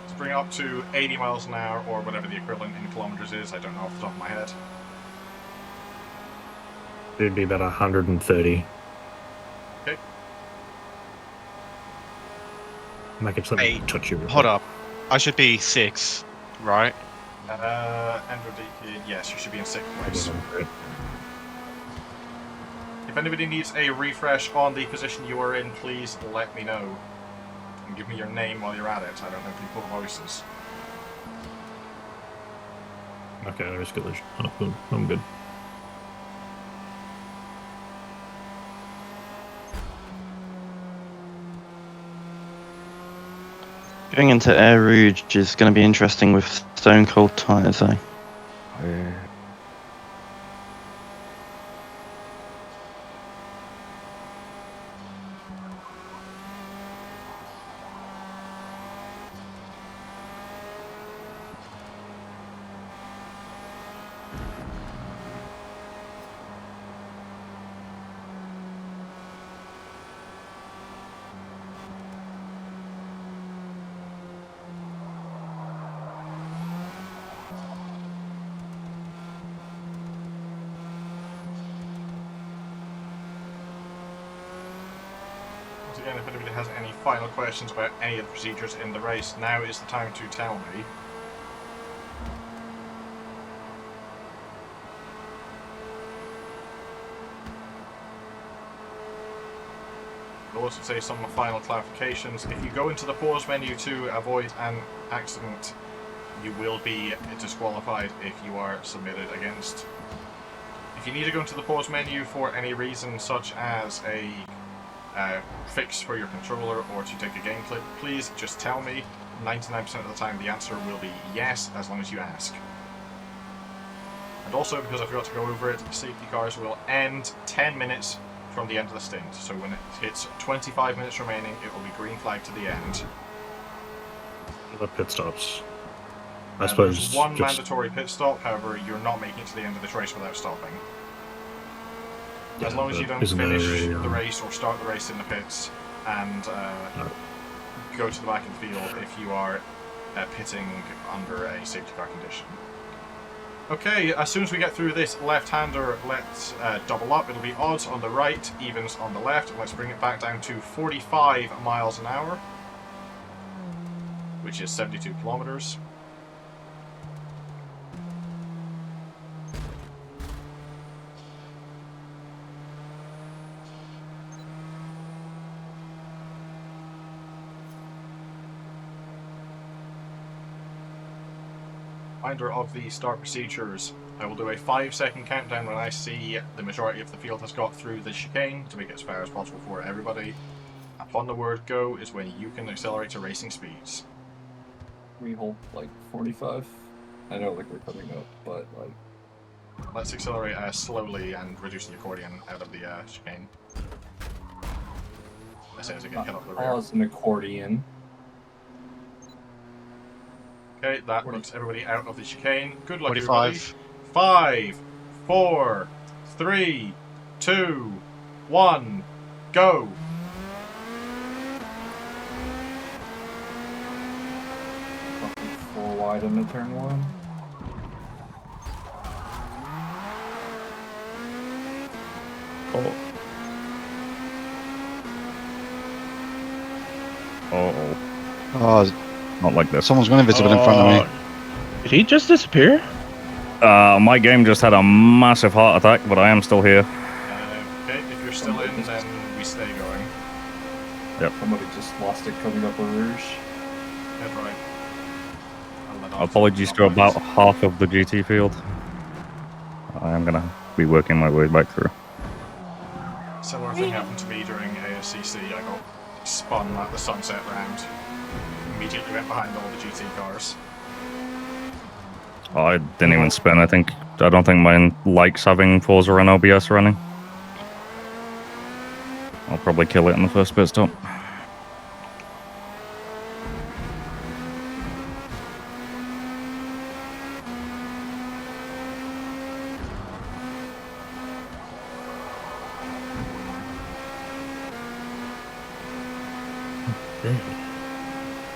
Let's bring it up to 80 miles an hour, or whatever the equivalent in kilometers is. I don't know off the top of my head. It'd be about 130. Okay. Makic, let me touch you. Hold up. I should be 6, right? Yes, you should be in 6th place. If anybody needs a refresh on the position you are in, please let me know. And give me your name while you're at it. I don't know people's voices. Okay, there is collision. Oh, I'm good. Going into Air Rouge is going to be interesting with Stone Cold tyres, though. Once again, if anybody has any final questions about any of the procedures in the race, now is the time to tell me. I'll also say some final clarifications. If you go into the pause menu to avoid an accident, you will be disqualified if you are submitted against. If you need to go into the pause menu for any reason, such as a fix for your controller or to take a game clip, please just tell me. 99% of the time the answer will be yes, as long as you ask. And also, because I forgot to go over it, safety cars will end 10 minutes from the end of the stint. So when it hits 25 minutes remaining, it will be green flag to the end. The pit stops. I suppose there's one mandatory pit stop, however, you're not making it to the end of this race without stopping. As long as you don't finish the race or start the race in the pits and go to the back of the field if you are pitting under a safety car condition. Okay, as soon as we get through this left-hander, let's double up. It'll be odds on the right, evens on the left. Let's bring it back down to 45 miles an hour. which is 72 kilometers. Reminder of the start procedures. I will do a 5-second countdown when I see the majority of the field has got through the chicane to make it as fair as possible for everybody. Upon the word go is when you can accelerate to racing speeds. We hold like 45. I know like we're coming up, but like... Let's accelerate slowly and reduce the accordion out of the chicane. As soon as I get hit up the rear. Pause an accordion. Okay, that puts everybody out of the chicane. Good luck, 45. everybody. 5, 4, 3, 2, 1, go! Full wide into turn 1. Oh. Uh-oh. Oh, not like this. Someone's gone invisible in front of me. Did he just disappear? My game just had a massive heart attack, but I am still here. Okay, if you're still in, then we stay going. Yep. Somebody just lost it coming up a rouge. That's right. Apologies to about half of the GT field. I am gonna be working my way back through. Similar thing happened to me during ISCC. I got spun at the sunset round. Immediately went behind all the GT cars. I didn't even spin. I don't think mine likes having Forza and OBS running. I'll probably kill it in the first pit stop.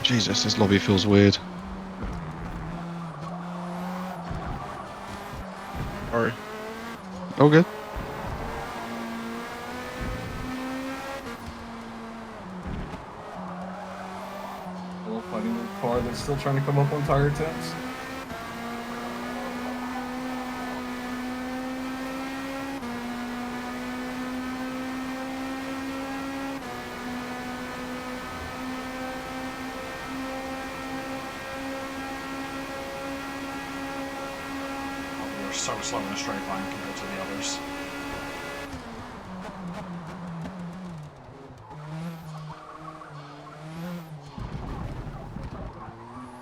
Jesus, this lobby feels weird. Sorry. All good. I love fighting the car that's still trying to come up on tire temps. We're so slow in a straight line compared to the others.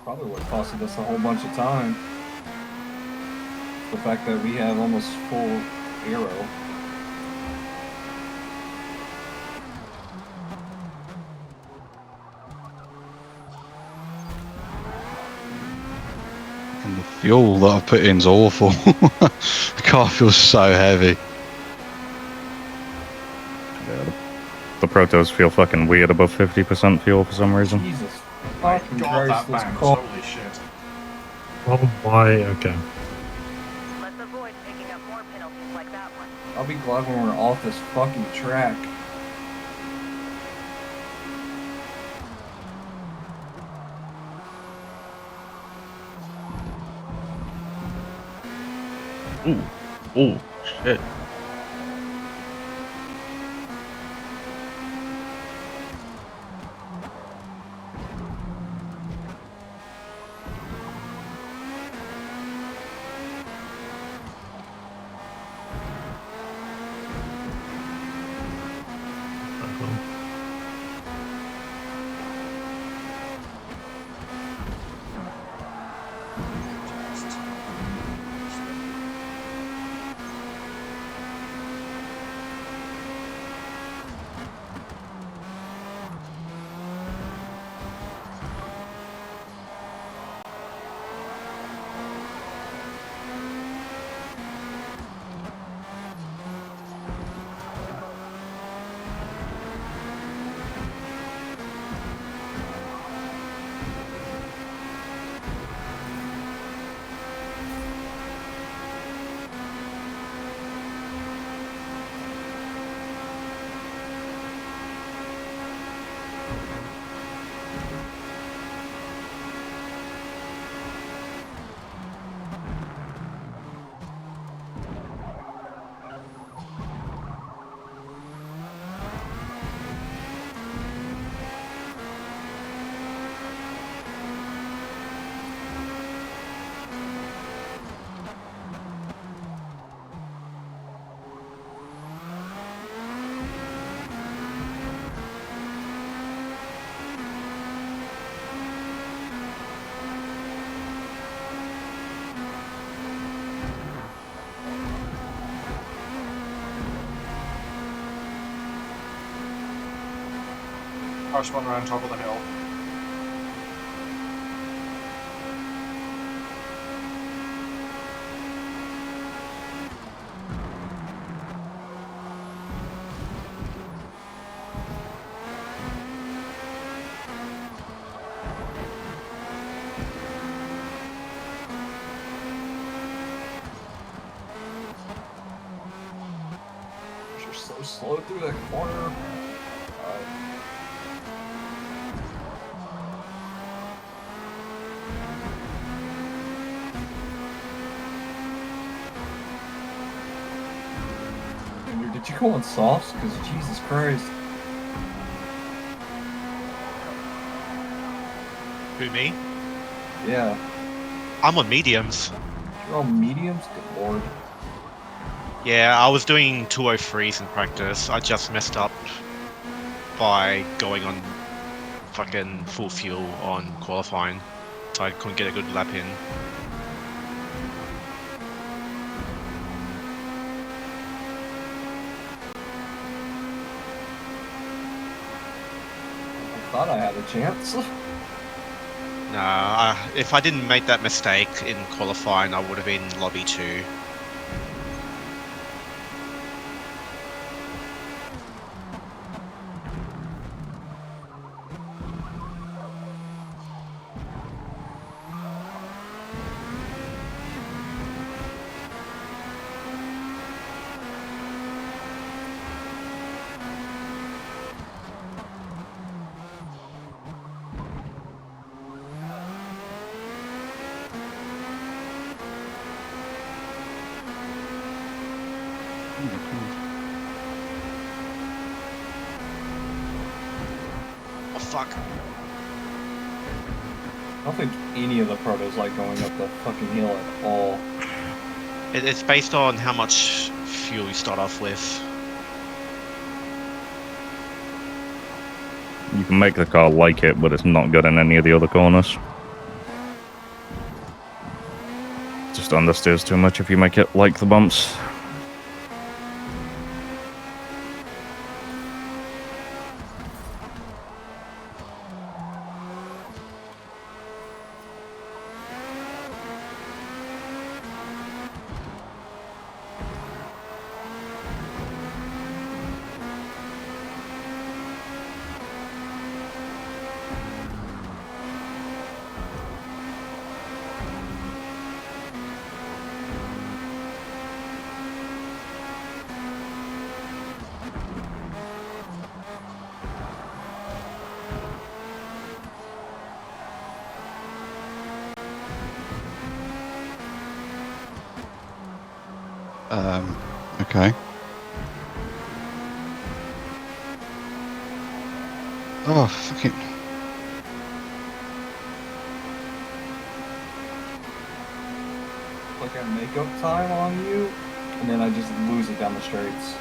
Probably what costed us a whole bunch of time. The fact that we have almost full aero. And the fuel that I've put in is awful. The car feels so heavy. Yeah, the Protos feel fucking weird above 50% fuel for some reason. Jesus My fucking god, Christ, that this bounce, car. holy shit. Oh my, okay. I'll be glad when we're off this fucking track. Ooh, shit. Car spun around top of the hill. You're so slow through that corner. Dude, did you go on softs? Because Jesus Christ. Who, me? Yeah. I'm on mediums. You're on mediums? Good lord. Yeah, I was doing 203s in practice. I just messed up by going on fucking full fuel on qualifying, so I couldn't get a good lap in. I thought I had a chance. Nah, if I didn't make that mistake in qualifying, I would have been lobby 2. Oh fuck. I don't think any of the protos like going up the fucking hill at all. It's based on how much fuel you start off with. You can make the car like it, but it's not good in any of the other corners. Just understeers too much if you make it like the bumps. Okay. Oh, fucking. Like I make up time on you, and then I just lose it down the straights.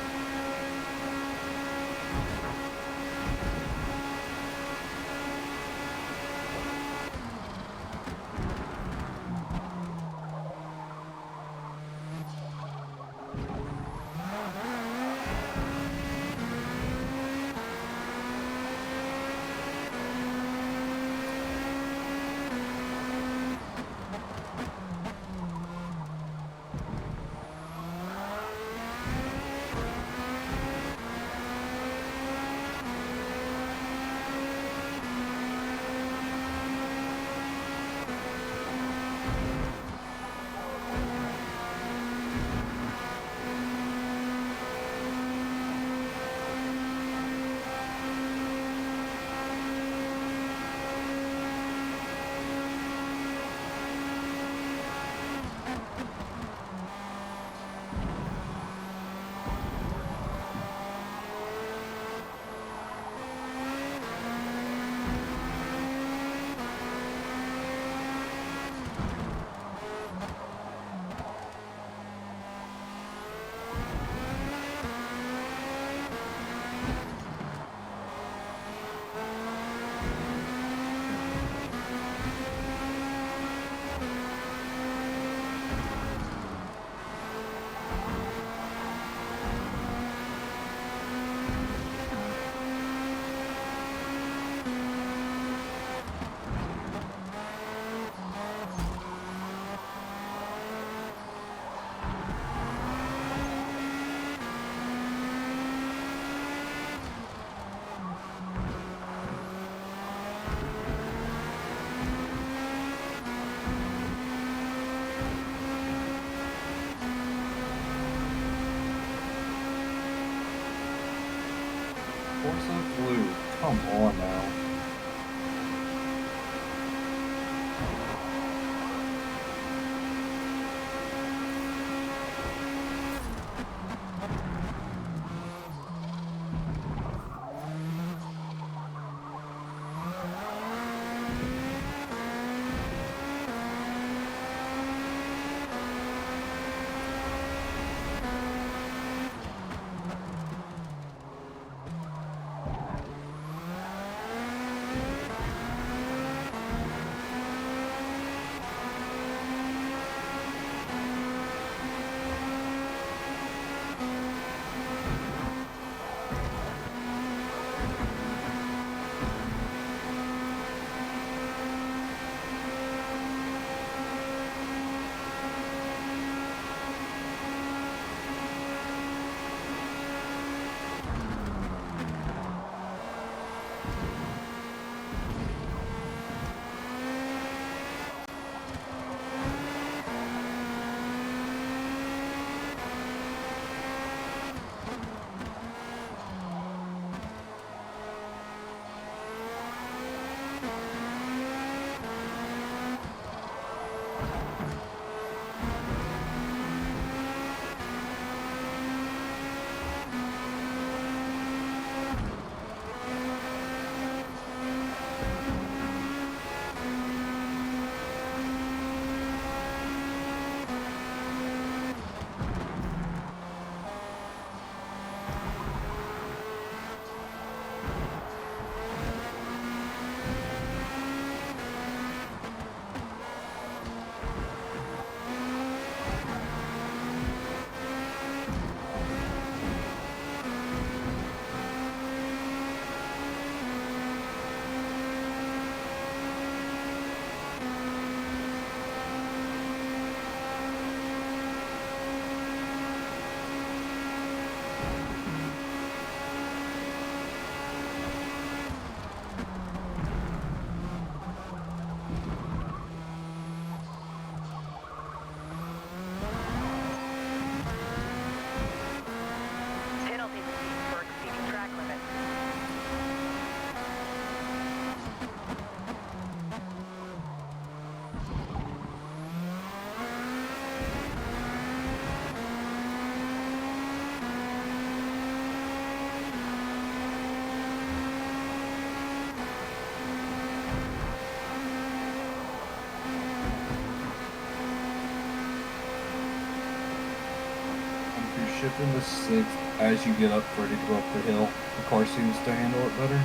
Forza Blue. Come on now. Shifting to 6th as you get up ready to go up the hill. The car seems to handle it better.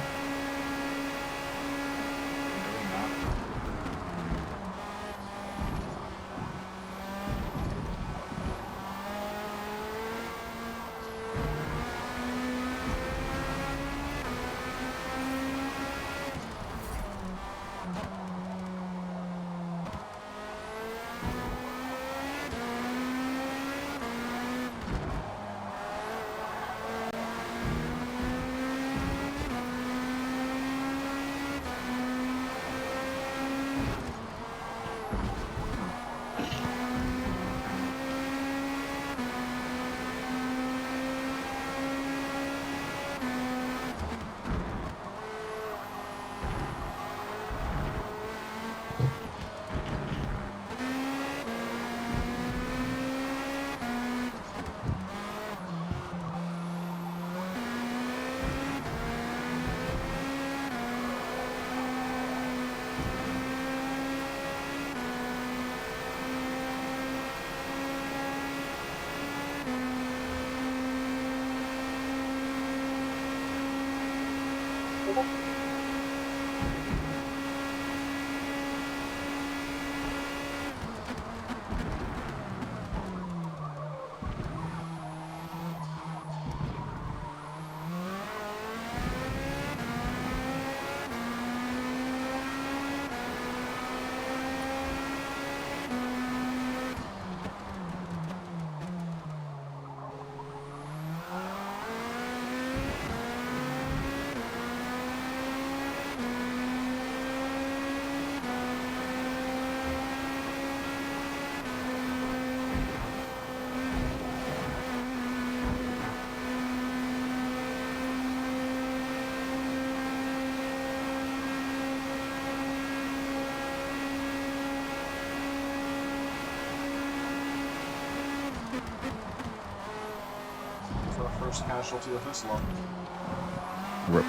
First casualty of this lot. Rip.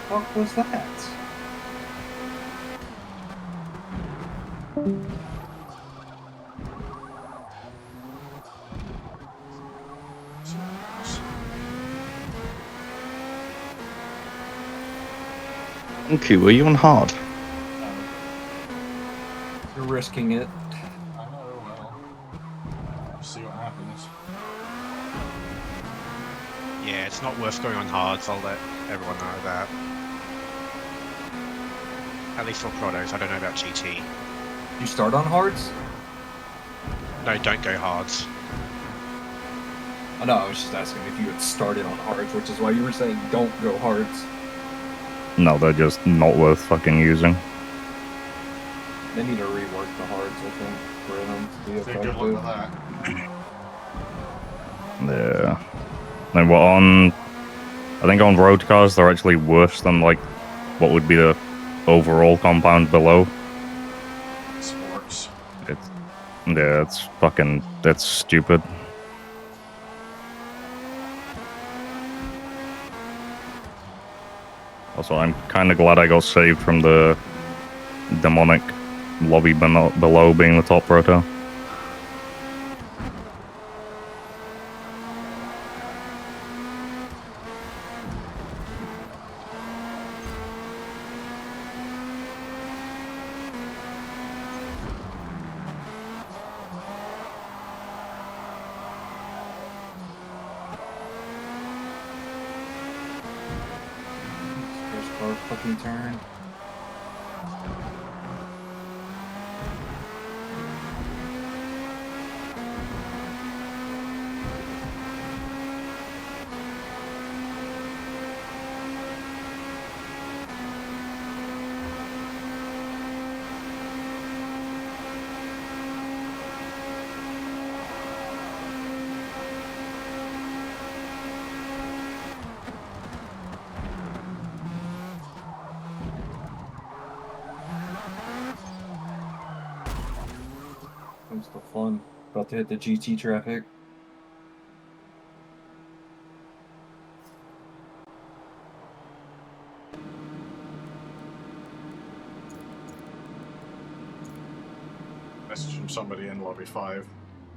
What was that? Unku, were you on hard? You're risking it. I know, well. We'll see what happens. Yeah, it's not worth going on hard, so I'll let everyone know that. At least for Protos, I don't know about GT. You start on hards? No, don't go hards. Oh, no, I was just asking if you had started on hards, which is why you were saying don't go hards. No, they're just not worth fucking using. They need to rework the hards, I think, for them to be effective. Good luck with that. Yeah. And what on... I think on road cars, they're actually worse than, like, what would be the overall compound below. Sports. Yeah, it's fucking... That's stupid. Also, I'm kind of glad I got saved from the demonic lobby below being the top proto. First car fucking turn. Comes the fun. About to hit the GT traffic. Message from somebody in lobby 5.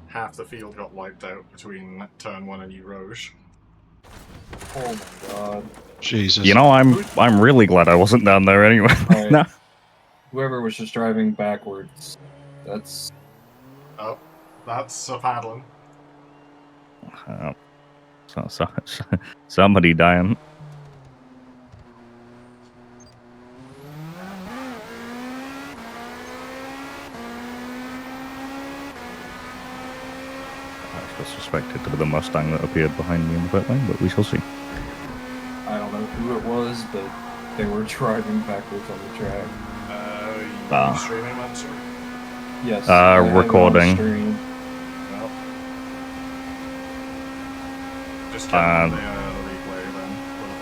Half the field got wiped out between turn 1 and Rouge. Oh my god. Jesus. You know, I'm really glad I wasn't down there anyway. Alright. No. Whoever was just driving backwards, that's... Oh, that's a paddling. Somebody dying. I was suspected to be the Mustang that appeared behind me in the pit lane, but we shall see. I don't know who it was, but they were driving backwards on the track. You streaming, Mansour? Yes. I have it on Recording. stream. Well, just get on the replay then, with the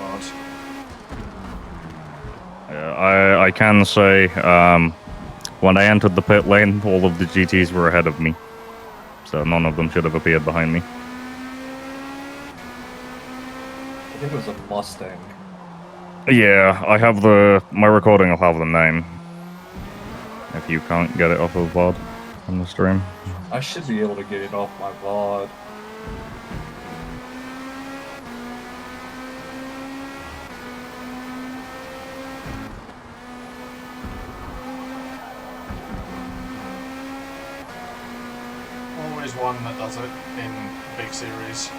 VOD. I can say, when I entered the pit lane, all of the GTs were ahead of me. So none of them should have appeared behind me. I think it was a Mustang. Yeah, I have my recording will have the name. If you can't get it off of VOD on the stream. I should be able to get it off my VOD. Always one that does it in big series.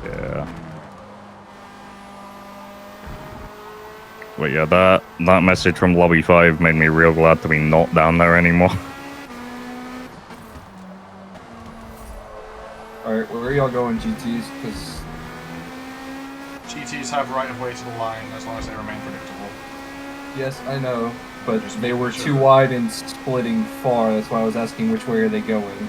Yeah. But yeah, that message from Lobby 5 made me real glad to be not down there anymore. Alright, where are y'all going, GTs? Because GTs have right of way to the line as long as they remain predictable. yes, I know, but they were too wide and splitting far. That's why I was asking which way are they going.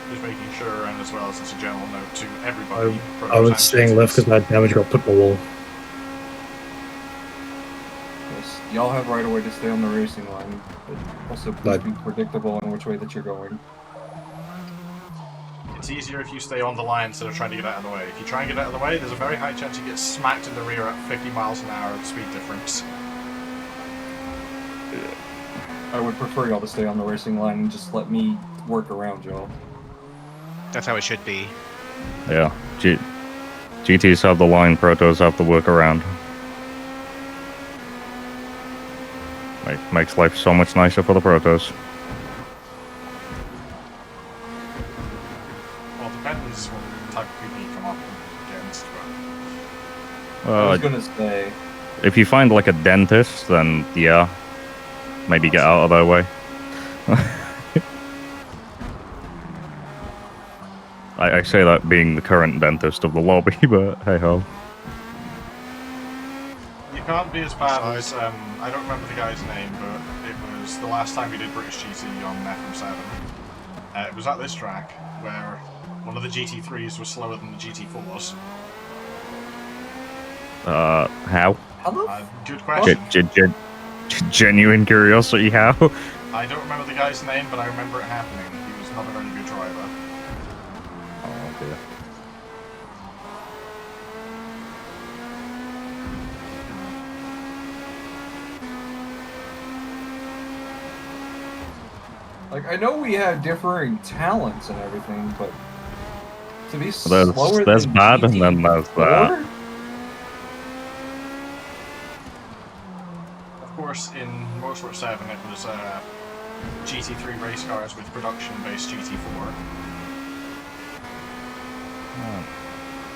Just making sure, and as well as it's a general note to everybody. I was staying left because that damage got put in the wall. Yes, y'all have right of way to stay on the racing line, but also please be predictable in which way that you're going. It's easier if you stay on the line instead of trying to get out of the way. If you try and get out of the way, there's a very high chance you get smacked in the rear at 50 miles an hour speed difference. I would prefer y'all to stay on the racing line and just let me work around y'all. That's how it should be. Yeah. GTs have the line, Protos have to work around. Makes life so much nicer for the Protos. Well, it depends what type of people you come up against, but... I was gonna say... If you find like a dentist, then yeah, maybe get out of their way. I say that being the current dentist of the lobby, but hey ho. You can't be as bad as, I don't remember the guy's name, but it was the last time we did British GT on FM7. It was at this track, where one of the GT3s was slower than the GT4s. How? Good question. Genuine curiosity, how? I don't remember the guy's name, but I remember it happening. He was not a very good driver. Oh dear. Like, I know we have differing talents and everything, but to be There's slower bad than and then there's that. Of course, in Motorsport 7 it was GT3 race cars with production-based GT4.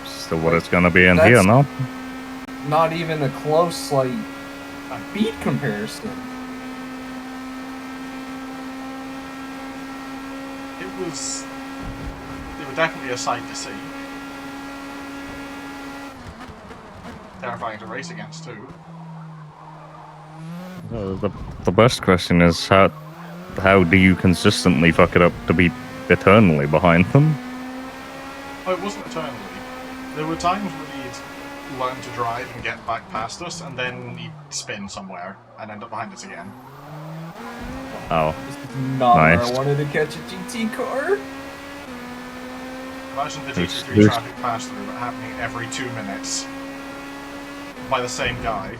Still what it's gonna be in here, no? Not even a close, like, a beat comparison. They were definitely a sight to see. Terrifying to race against too. The best question is how do you consistently fuck it up to be eternally behind them? Oh, it wasn't eternally. There were times where he'd learn to drive and get back past us, and then he'd spin somewhere and end up behind us again. Oh, Not nice. where I wanted to catch a GT car. Imagine the GT3 traffic pass-through happening every 2 minutes by the same guy.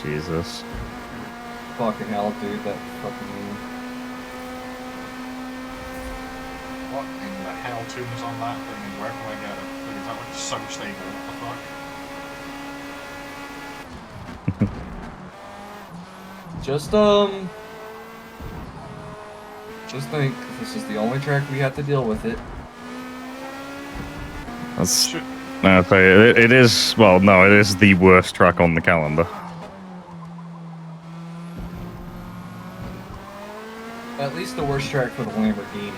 Jesus. Fucking hell, dude, that fucking... What in the hell tune is on that thing, and where can I get it? Like, that looks so stable, what the fuck? Just think, this is the only track we have to deal with it. That's... it is... Well, no, it is the worst track on the calendar. At least the worst track for the Lamborghini.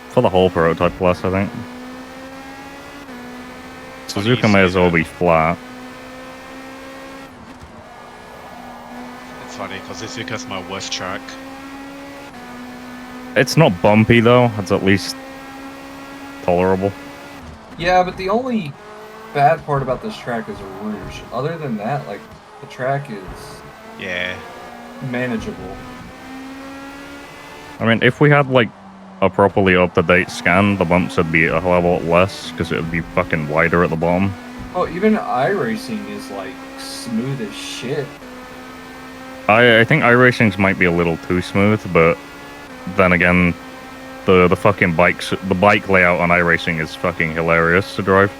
For the whole prototype plus, I think. Suzuka may as well be flat. It's funny because Suzuka's my worst track. It's not bumpy though, it's at least tolerable. Yeah, but the only bad part about this track is Rouge. Other than that, like, the track is... Yeah. Manageable. I mean, if we had, like, a properly up-to-date scan, the bumps would be a hell of a lot less because it would be fucking wider at the bottom. Oh, even iRacing is like smooth as shit. I think iRacing's might be a little too smooth, but then again, the fucking the bike layout on iRacing is fucking hilarious to drive.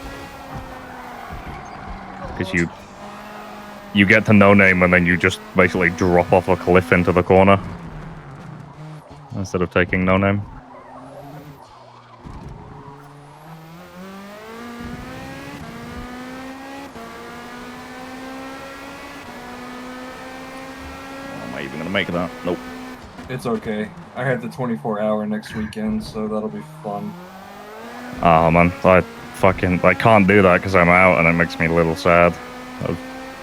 Because you get to no name and then you just basically drop off a cliff into the corner instead of taking no name. Am I even gonna make that? Nope. It's okay. I had the 24-hour next weekend, so that'll be fun. Oh man, I can't do that because I'm out and it makes me a little sad. I've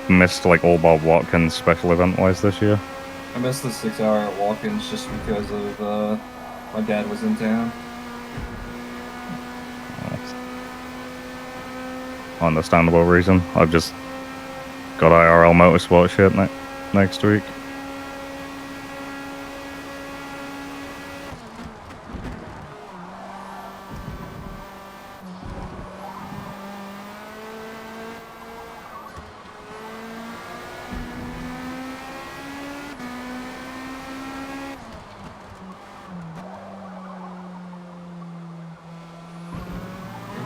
missed like all Bob Watkins special event wise this year. I missed the 6-hour at Walk-ins just because of my dad was in town. Understandable reason. I've just got IRL motorsport shit next week.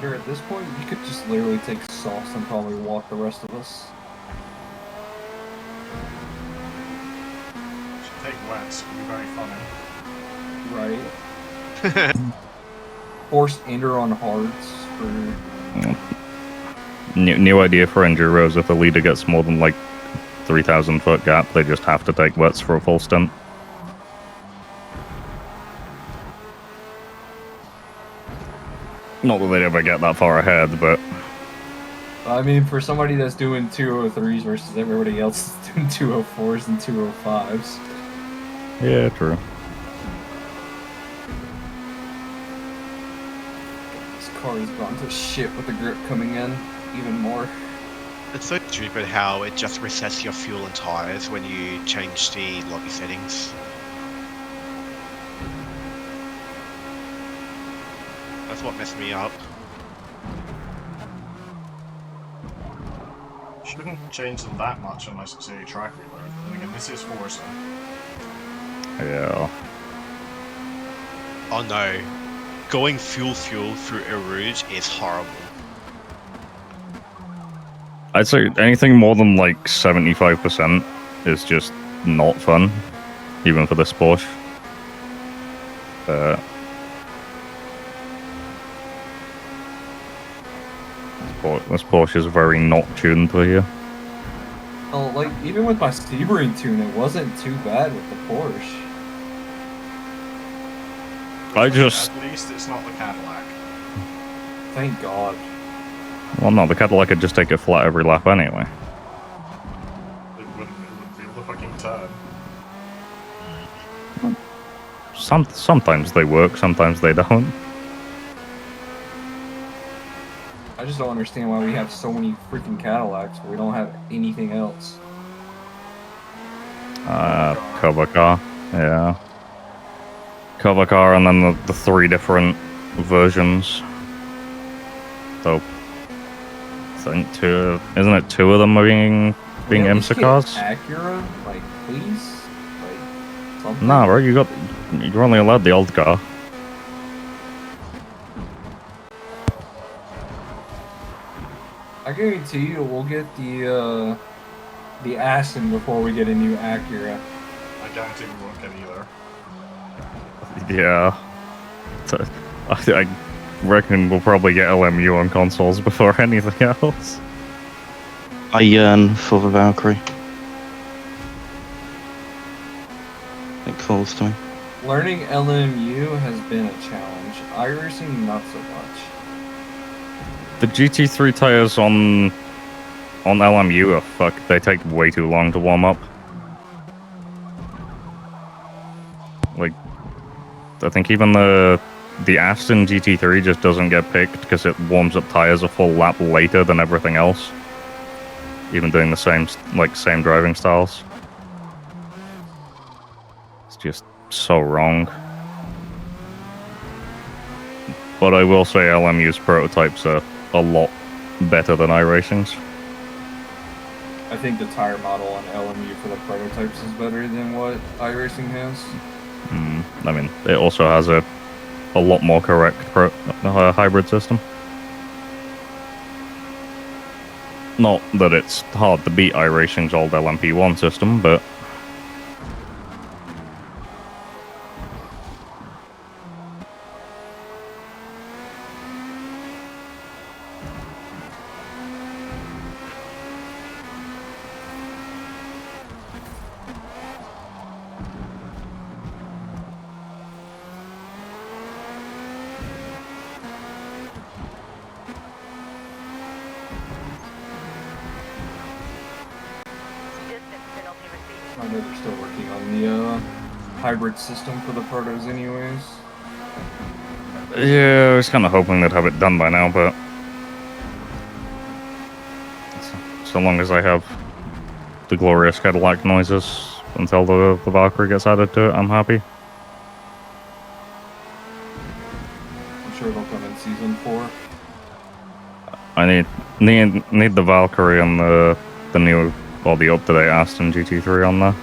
At this point, you could just literally take sauce and probably walk the rest of us. Should take wets, it would be very funny. Right. Force ender on hards for... New idea for enduros: if the leader gets more than like 3,000 foot gap, they just have to take wets for a full stint. Not that they'd ever get that far ahead, but... I mean, for somebody that's doing 203s versus everybody else that's doing 204s and 205s. Yeah, true. This car has gone to shit with the grip coming in, even more. It's so stupid how it just resets your fuel and tires when you change the lobby settings. That's what messed me up. Shouldn't change them that much unless it's a track reload. And again, this is Forza. Yeah. Oh no. Going fuel through a rouge is horrible. I'd say anything more than like 75% is just not fun, even for this Porsche. This Porsche is very not tuned for you. Oh, like, even with my Sebring tune, it wasn't too bad with the Porsche. I just... At least it's not the Cadillac. Thank God. Well, no, the Cadillac could just take it flat every lap anyway. It wouldn't feel the fucking turn. Sometimes they work, sometimes they don't. I just don't understand why we have so many freaking Cadillacs, but we don't have anything else. Cover car, yeah. Cover car, and then the 3 different versions. So, I think isn't it 2 of them being IMSA cars? Acura, like, please, like something. Nah, bro, you're only allowed the old car. I guarantee you we'll get the Aston before we get a new Acura. I guarantee we won't get either. Yeah. So, I reckon we'll probably get LMU on consoles before anything else. I yearn for the Valkyrie. It calls to me. Learning LMU has been a challenge. iRacing, not so much. The GT3 tires on LMU are they take way too long to warm up. Like, I think even the Aston GT3 just doesn't get picked because it warms up tires a full lap later than everything else. Even doing the same driving styles. It's just so wrong. But I will say LMU's prototypes are a lot better than iRacing's. I think the tire model on LMU for the prototypes is better than what iRacing has. I mean, it also has a lot more correct hybrid system. Not that it's hard to beat iRacing's old LMP1 system, but I know they're still working on the hybrid system for the protos anyways. yeah, I was kind of hoping they'd have it done by now, but so long as I have the glorious Cadillac noises until the Valkyrie gets added to it, I'm happy. I'm sure they'll come in season 4. I need the Valkyrie and the new, well, the up-to-date Aston GT3 on there.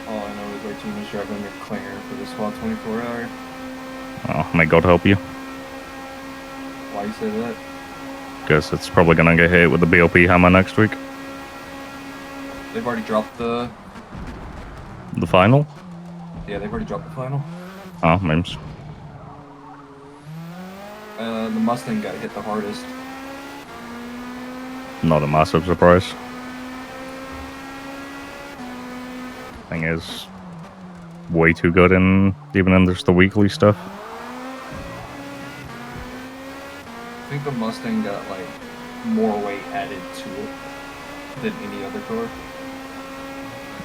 All I know is our team is driving a Clinger for the Spa 24 hour. Oh, may God help you, Why you say that? because it's probably gonna get hit with the BOP hammer next week. They've already dropped the... The final? Yeah, they've already dropped the final. Oh, memes. The Mustang got hit the hardest. Not a massive surprise. Thing is, way too good even in just the weekly stuff. I think the Mustang got, like, more weight added to it than any other car.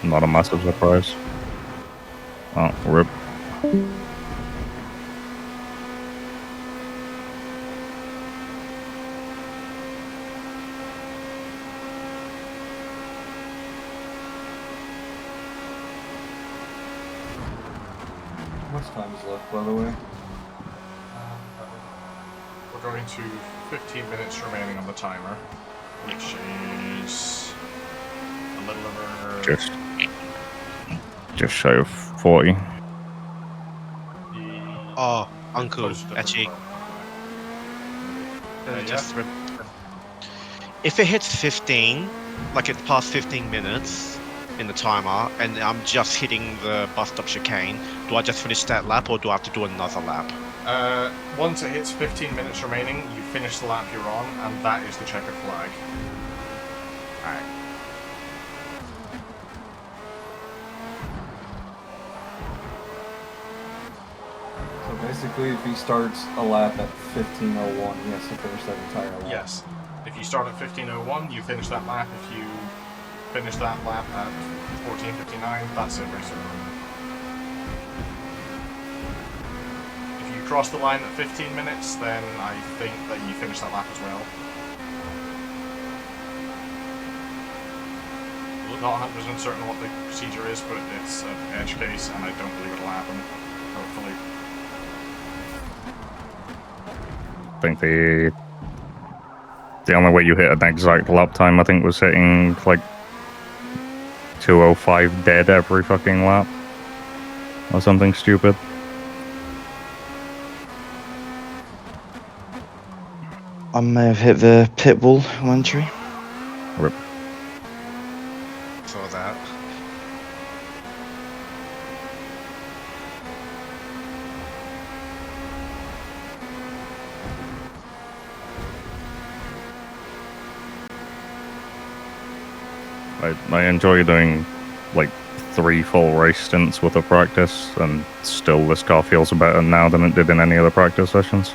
Not a massive surprise. Oh, rip. How much time is left, by the way? We're going to 15 minutes remaining on the timer, which is a little over... Just shy of 40. Oh, Uncle, actually. Yeah. If it hits 15, like it's past 15 minutes in the timer, and I'm just hitting the bus stop chicane, do I just finish that lap, or do I have to do another lap? Once it hits 15 minutes remaining, you finish the lap you're on, and that is the checkered flag. Alright. So basically, if he starts a lap at 15:01, he has to finish that entire lap. Yes. If you start at 15:01, you finish that lap. If you finish that lap at 14:59, that's it, racer. If you cross the line at 15 minutes, then I think that you finish that lap as well. Not 100% certain what the procedure is, but it's an edge case, and I don't believe it'll happen, hopefully. I think the only way you hit an exact lap time, I think, was hitting like 2:05 dead every fucking lap, or something stupid. I may have hit the pit wall entry. Rip. For that. I enjoy doing like 3 full race stints with a practice, and still this car feels better now than it did in any other practice sessions.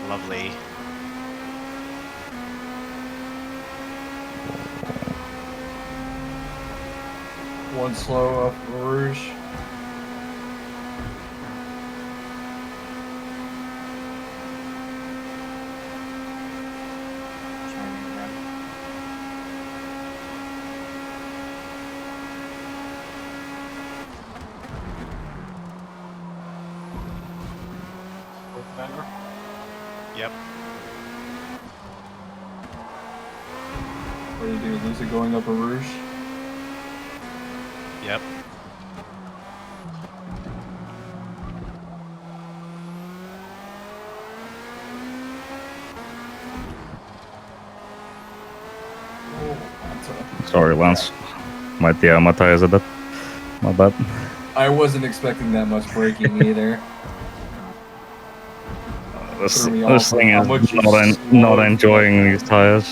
Lovely. One slow up Rouge. Yep. What do you do? Lose it going up a Rouge? Yep. Sorry, Lance. Might my tires a bit. My bad. I wasn't expecting that much braking either. This Threw me this off thing how is much you not slowed. enjoying these tires.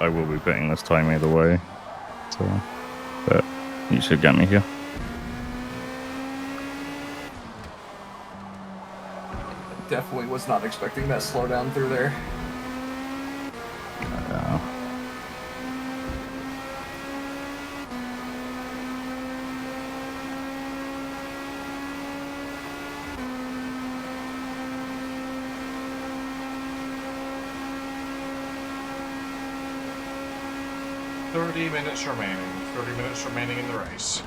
I will be pitting this time either way, so but you should get me here. Definitely was not expecting that slowdown through there. Yeah. 30 minutes remaining. 30 minutes remaining in the race.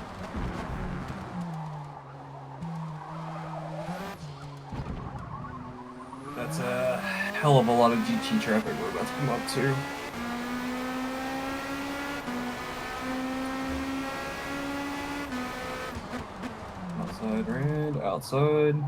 That's a hell of a lot of GT traffic we're about to come up to. Outside Rand, outside.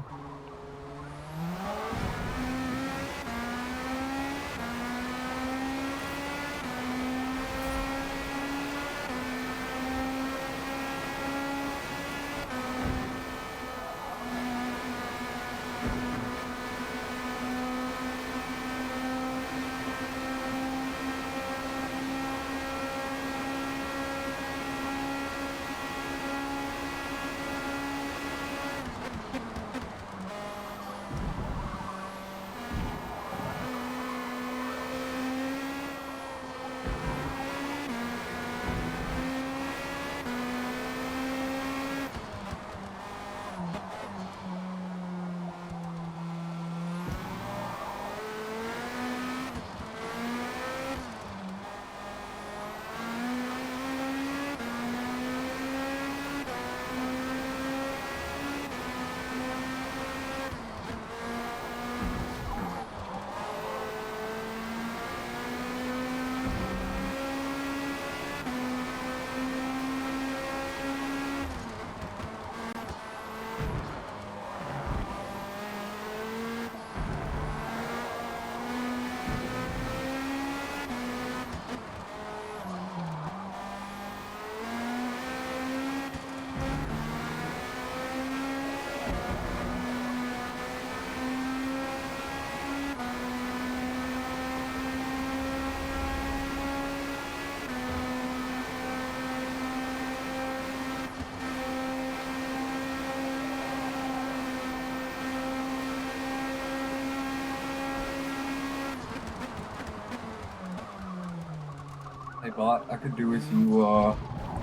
Hey bot, I could do with you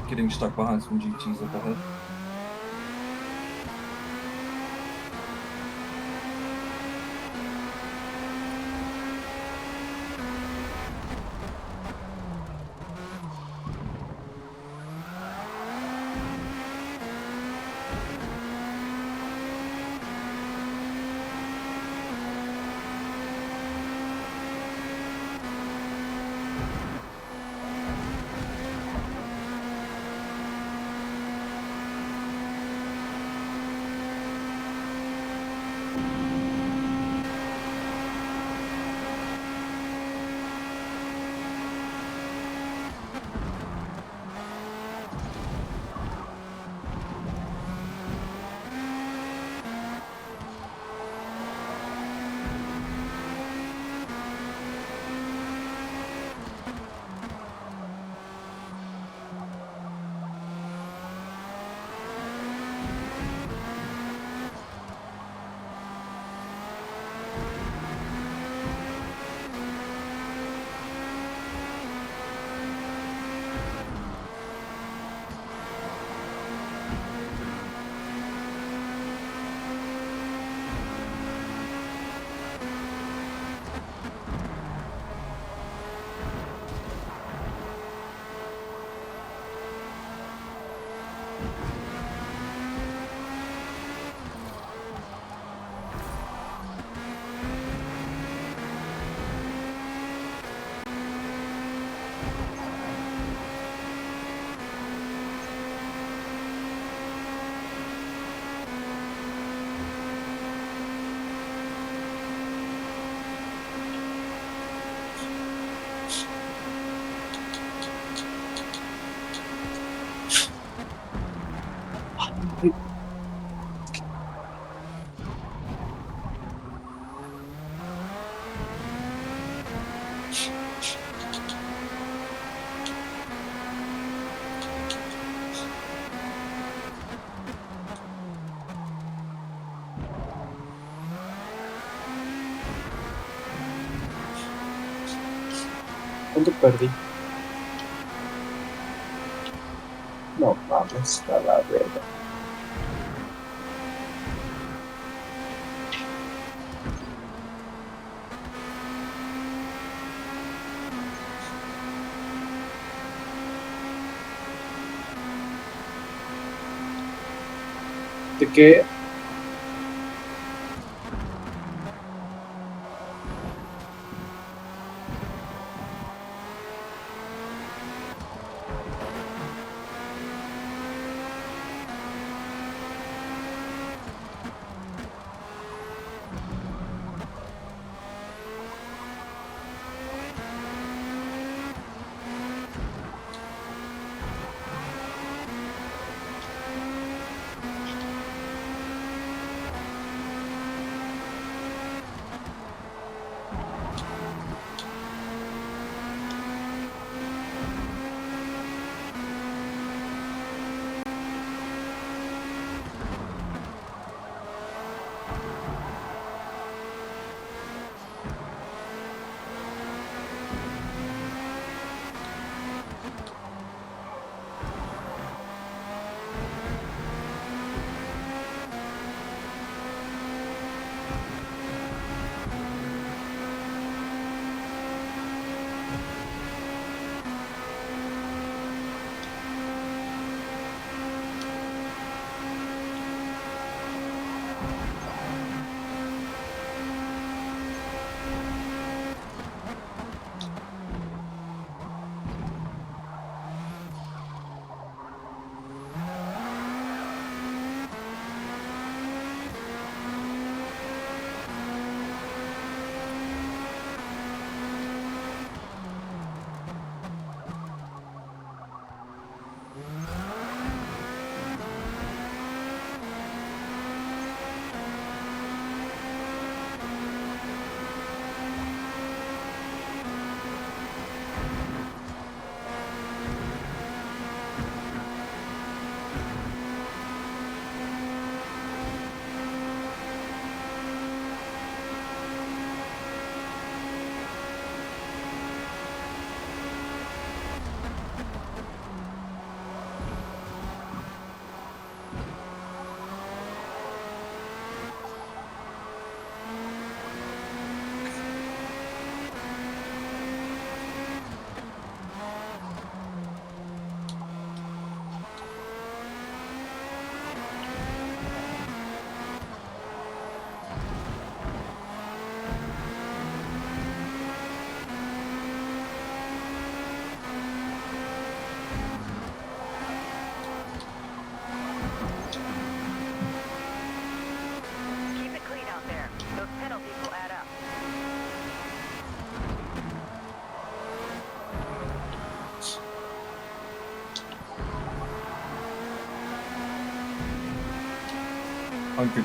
getting stuck behind some GTs up ahead. ¿Cuánto perdí? No mames, a la verga. ¿De qué?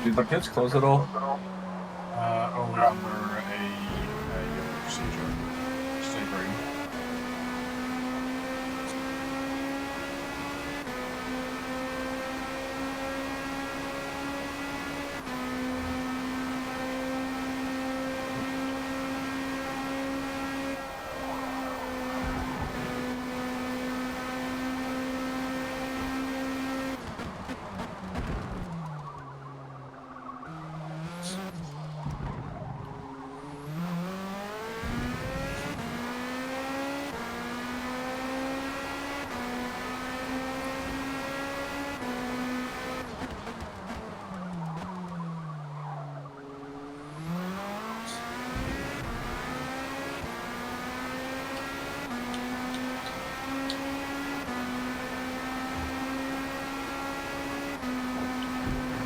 Did the pits close at all? Only under a procedure. Stay green.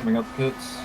Coming up the pits.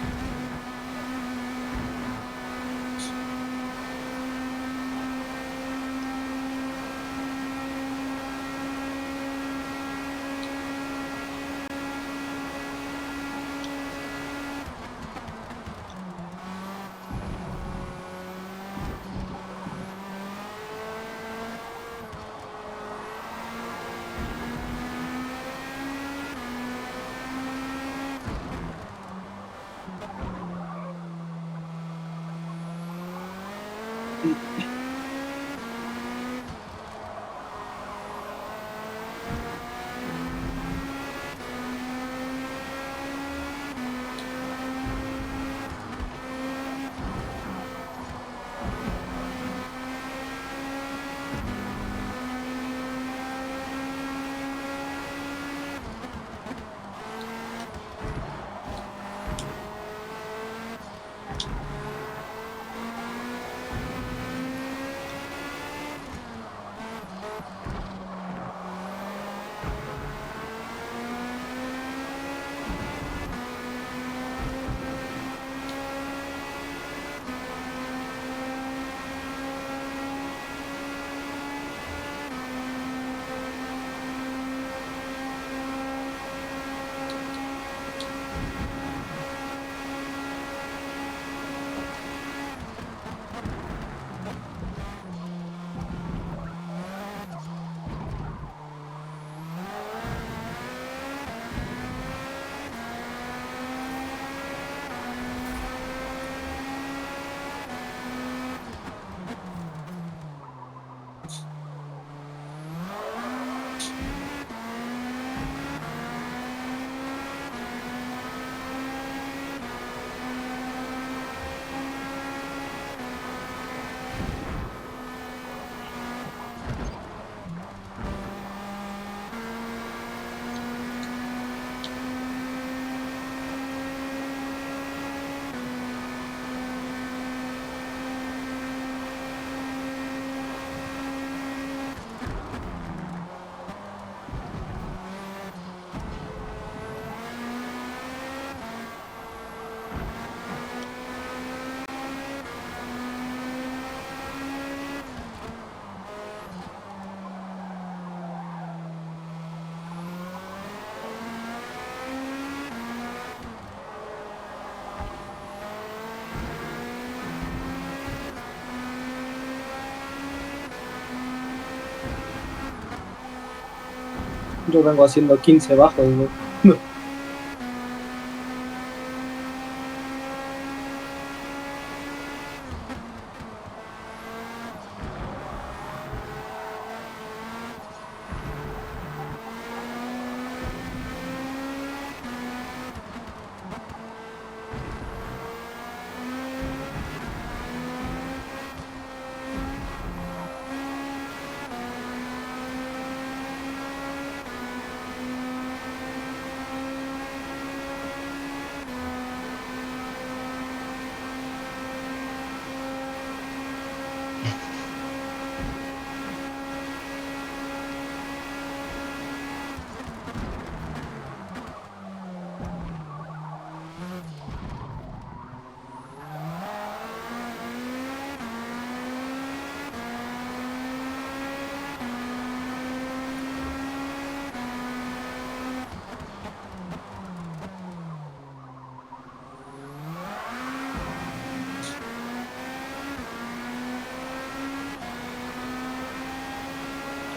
Yo vengo haciendo 15 bajos, güey.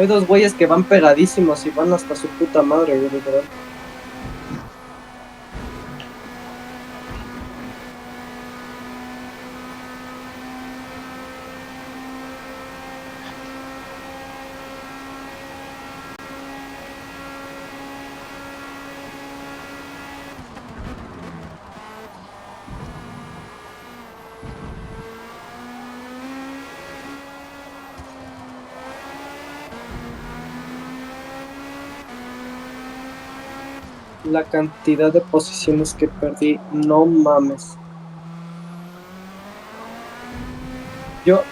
Hay dos güeyes que van pegadísimos y van hasta su puta madre, güey, literal. La cantidad de posiciones que perdí, no mames. Yo...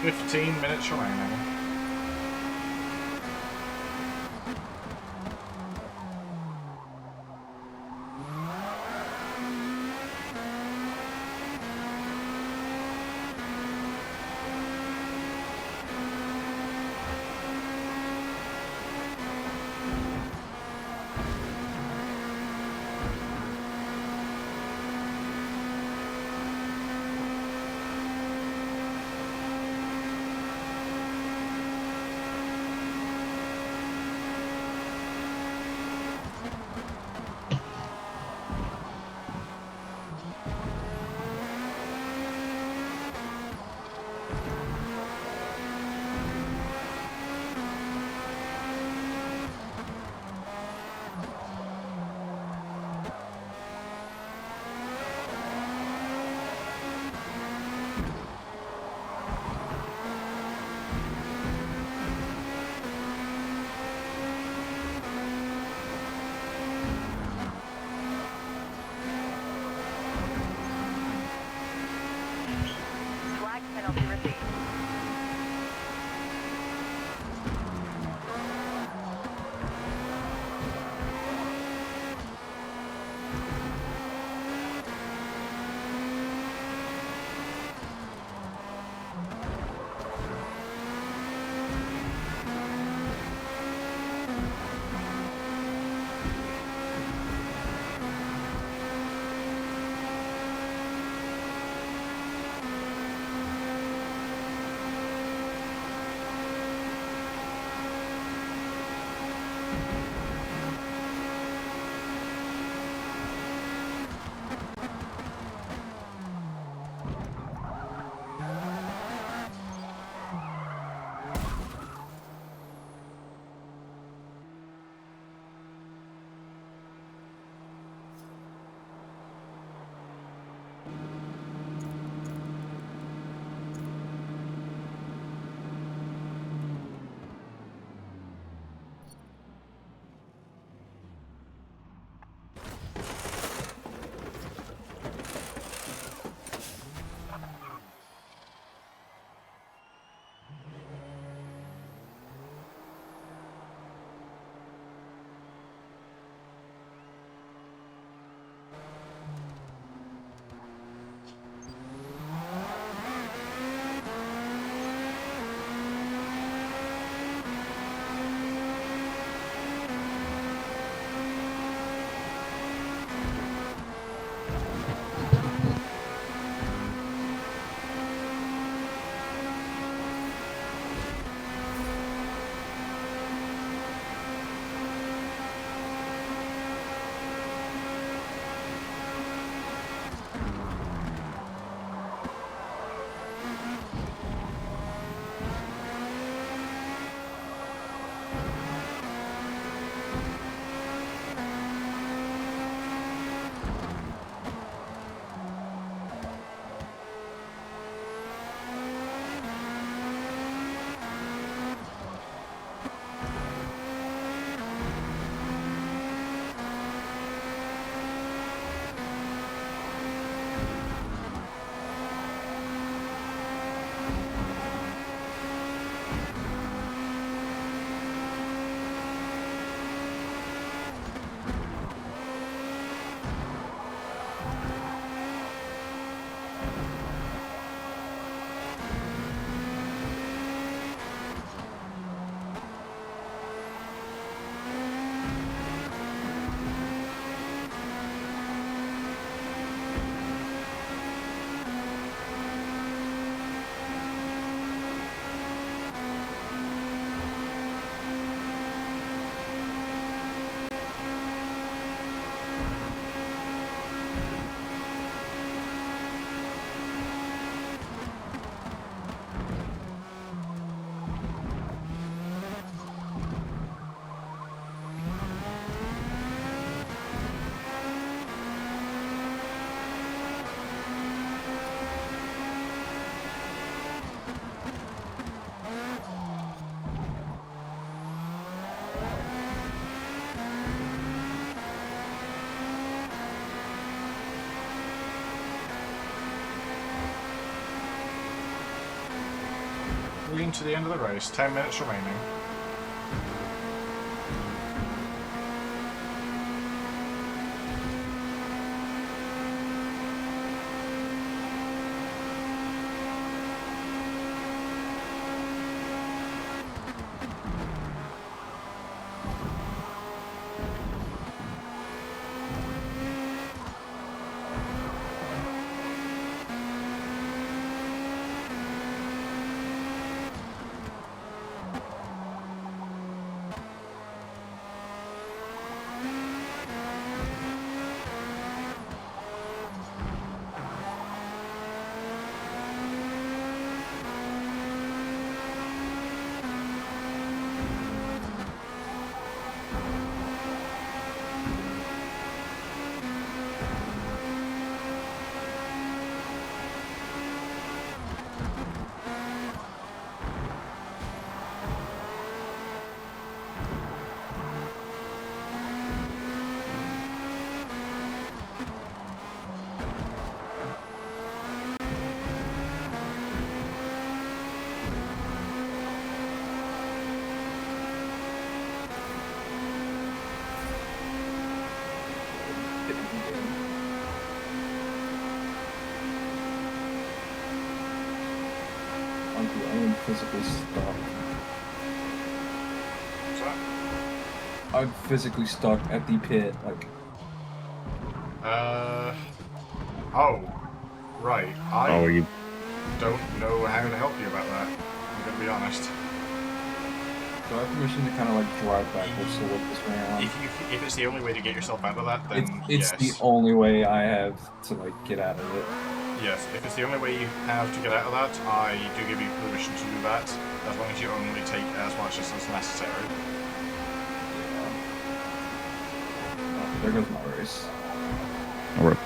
15 minutes remaining. to the end of the race. 10 minutes remaining. I am physically stuck. I'm physically stuck at the pit, like. Oh. Right. I you... don't know how to help you about that. I'm gonna be honest. Do I have permission to kind of like drive backwards to look this way around? If it's the only way to get yourself out of that, then It's yes. the only way I have to like get out of it. Yes, if it's the only way you have to get out of that, I do give you permission to do that, as long as you only take as much as is necessary. Oh, there goes my race. Alright.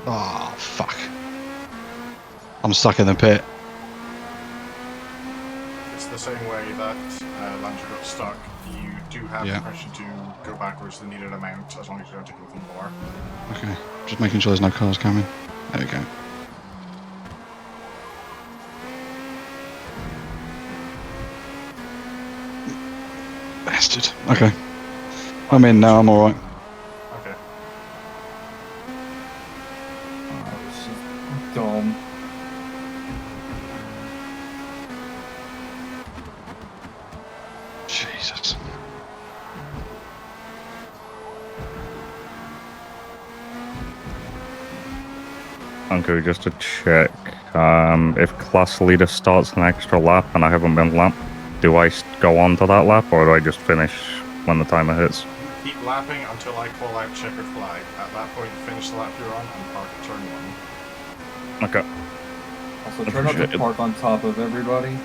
Oh, fuck. I'm stuck in the pit. It's the same way that Lander got stuck. You do have permission to go backwards the needed amount, as long as you don't take anything more. Okay, just making sure there's no cars coming. There we go. Bastard. Okay. I'm in now. I'm all right. Okay. It's just dumb. Jesus. Okay, just to check, if class leader starts an extra lap and I haven't been lapped, do I go on to that lap, or do I just finish when the timer hits? Keep lapping until I call out checkered flag. At that point, finish the lap you're on and park at turn 1. Okay. Also, try not to park on top of everybody.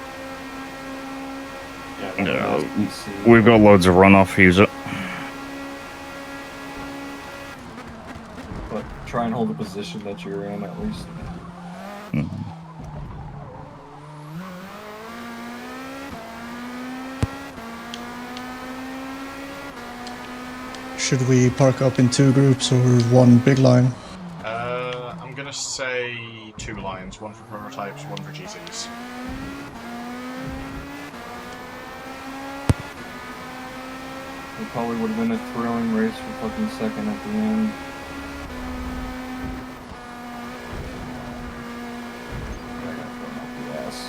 Yeah, we've got loads of runoff, use it. But try and hold the position that you're in at least. Should we park up in 2 groups or 1 big line? I'm gonna say 2 lines, 1 for prototypes, 1 for GCs. It probably would have been a thrilling race for fucking second at the end. I got thrown off the ass.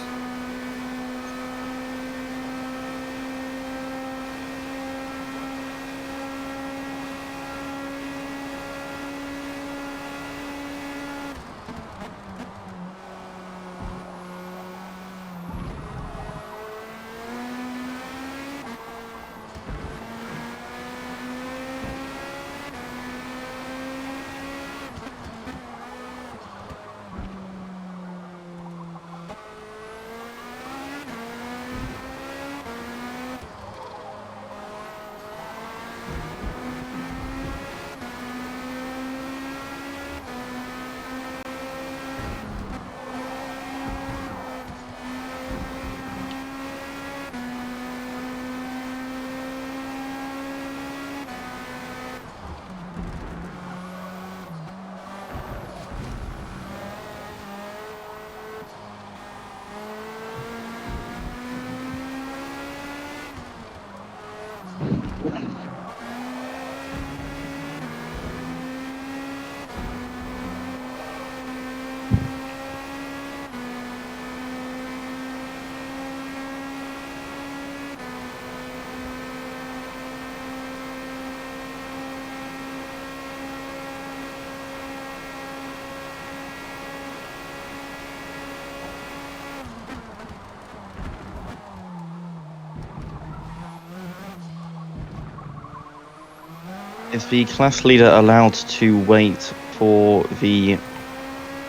Is the class leader allowed to wait for the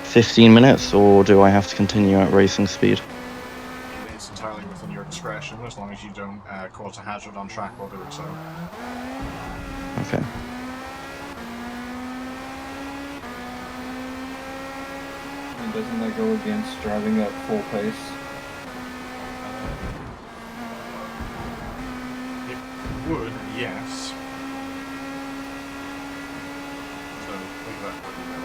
15 minutes, or do I have to continue at racing speed? It's entirely within your discretion, as long as you don't cause a hazard on track while doing so. Okay. And doesn't that go against driving at full pace? It would, yes. So, leave that for you know.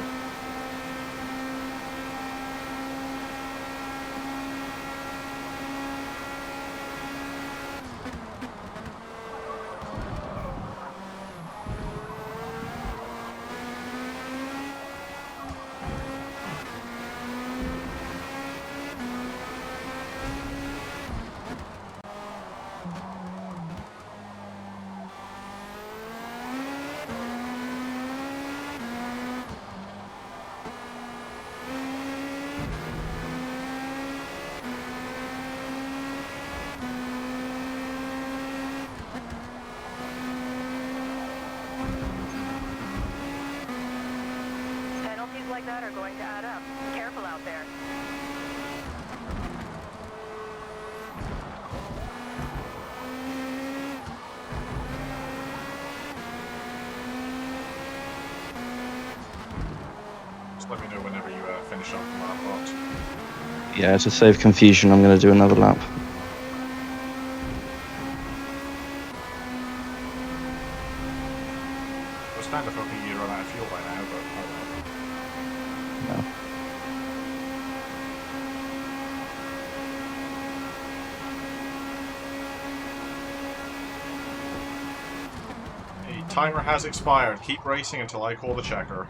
Penalties like that are going to add up. Careful out there. Just let me know whenever you finish up the lap lot. Yeah, to save confusion, I'm going to do another lap. I was kind of hoping you'd run out of fuel by now, but oh well. No. Hey, timer has expired. Keep racing until I call the checker.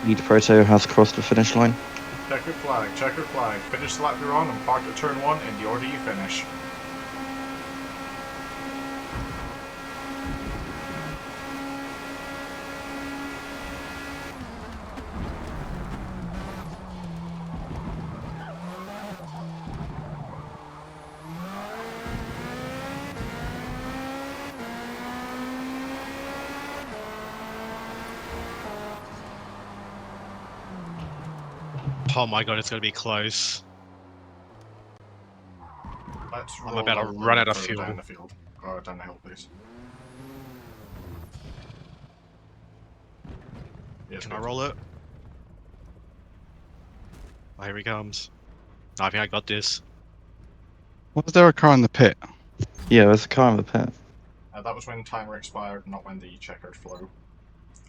Lead Proto has crossed the finish line. Check your flag, check your flag. Finish the lap you're on and park at turn 1 in the order you finish. Oh my god, it's gonna be close. I'm about to roll run out of further fuel. Down the field. Or down the hill, please. Yes, Can I good. roll it? Oh, here he comes. I think I got this. Was there a car in the pit? Yeah, there's a car in the pit. That was when timer expired, not when the checker flew.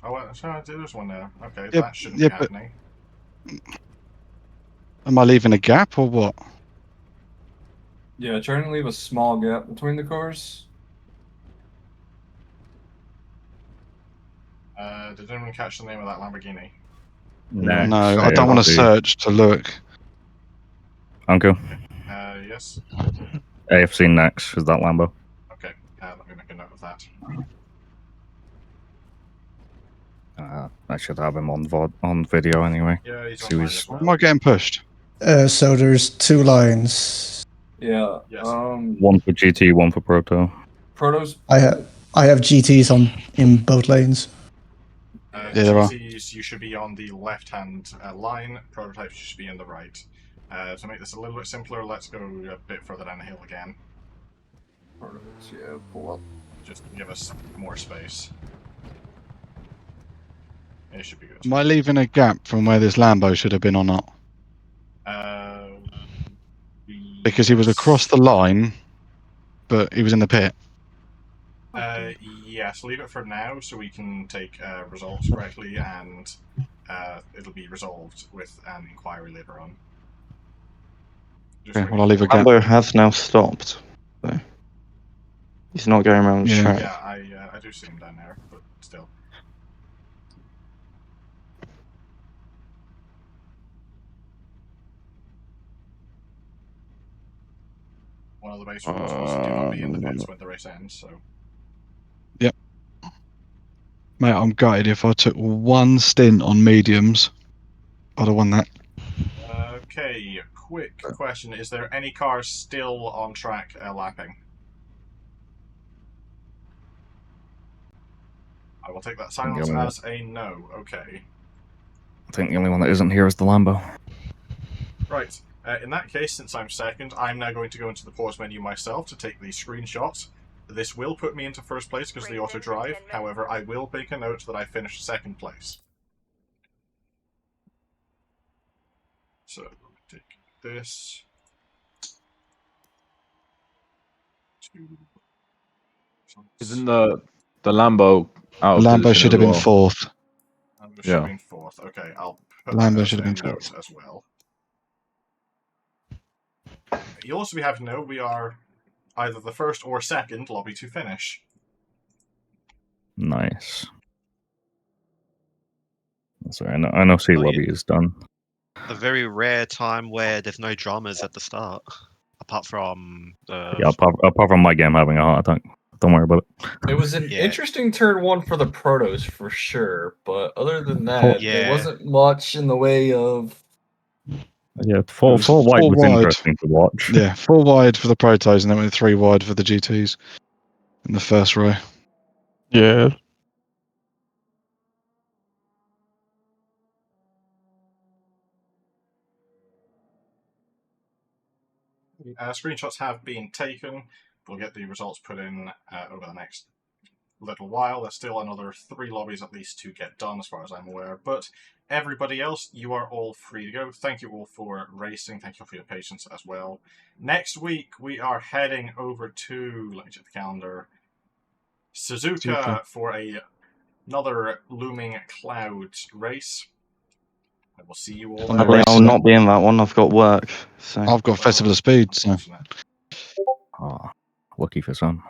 Oh, well, so there's one there. Okay, Yeah, that shouldn't yeah, be but- happening. Am I leaving a gap or what? Yeah, trying to leave a small gap between the cars. Did anyone catch the name of that Lamborghini? Next, No, I don't want to search to look. Uncle. Yes. AFC next is that Lambo. Okay, let me make a note of that. I should have him on video anyway. Yeah, he's on So mine he's as well. Am I getting pushed? So there's 2 lines. Yeah. Yes. one for GT, one for Proto. Protos. I have GTs in both lanes. Yeah, there are. GTs, you should be on the left-hand line. Prototypes should be in the right. To make this a little bit simpler, let's go a bit further down the hill again. Protos, yeah, pull up. Just to give us more space. It should be good. Am I leaving a gap from where this Lambo should have been or not? Because he was across the line, but he was in the pit. Yes, leave it for now so we can take results correctly, and it'll be resolved with an inquiry later on. Okay, well, I'll leave a gap. Lambo has now stopped. So he's not going around the Yeah. track. Yeah, I do see him down there, but still. One of the base rules was do not be in the pits when the race ends, so. Yep. Mate, I'm gutted. If I took one stint on mediums, I'd have won that. Okay, quick question. Is there any cars still on track lapping? I will take that silence as a no. Okay. I think the only one that isn't here is the Lambo. Right. In that case, since I'm second, I'm now going to go into the pause menu myself to take the screenshots. This will put me into first place because of the auto drive. However, I will make a note that I finished second place. So let me take this. Isn't the Lambo out of Lambo position should as have been well? fourth. Lambo should have been fourth. Okay, I'll put Lambo that should as have a been note fourth. as well. You'll also have to know we are either the first or second lobby to finish. Nice. Sorry, I know C lobby is done. The very rare time where there's no dramas at the start, apart from the. Yeah, apart from my game having a heart attack. Don't worry about it. It was an interesting turn one for the Protos for sure, but other than that, Yeah. there wasn't much in the way of. Yeah, four wide was interesting to watch. Yeah, 4 wide for the Protos, and then went 3 wide for the GTs in the first row. Yeah. Screenshots have been taken. We'll get the results put in over the next little while. There's still another 3 lobbies at least to get done as far as I'm aware. But everybody else, you are all free to go. Thank you all for racing. Thank you for your patience as well. Next week, we are heading over to, let me check the calendar, Suzuka for another Looming Clouds race. I will see you all there. I'll not be in that one. I've got work. So I've got Festival of Speed. So. Oh, lucky for some.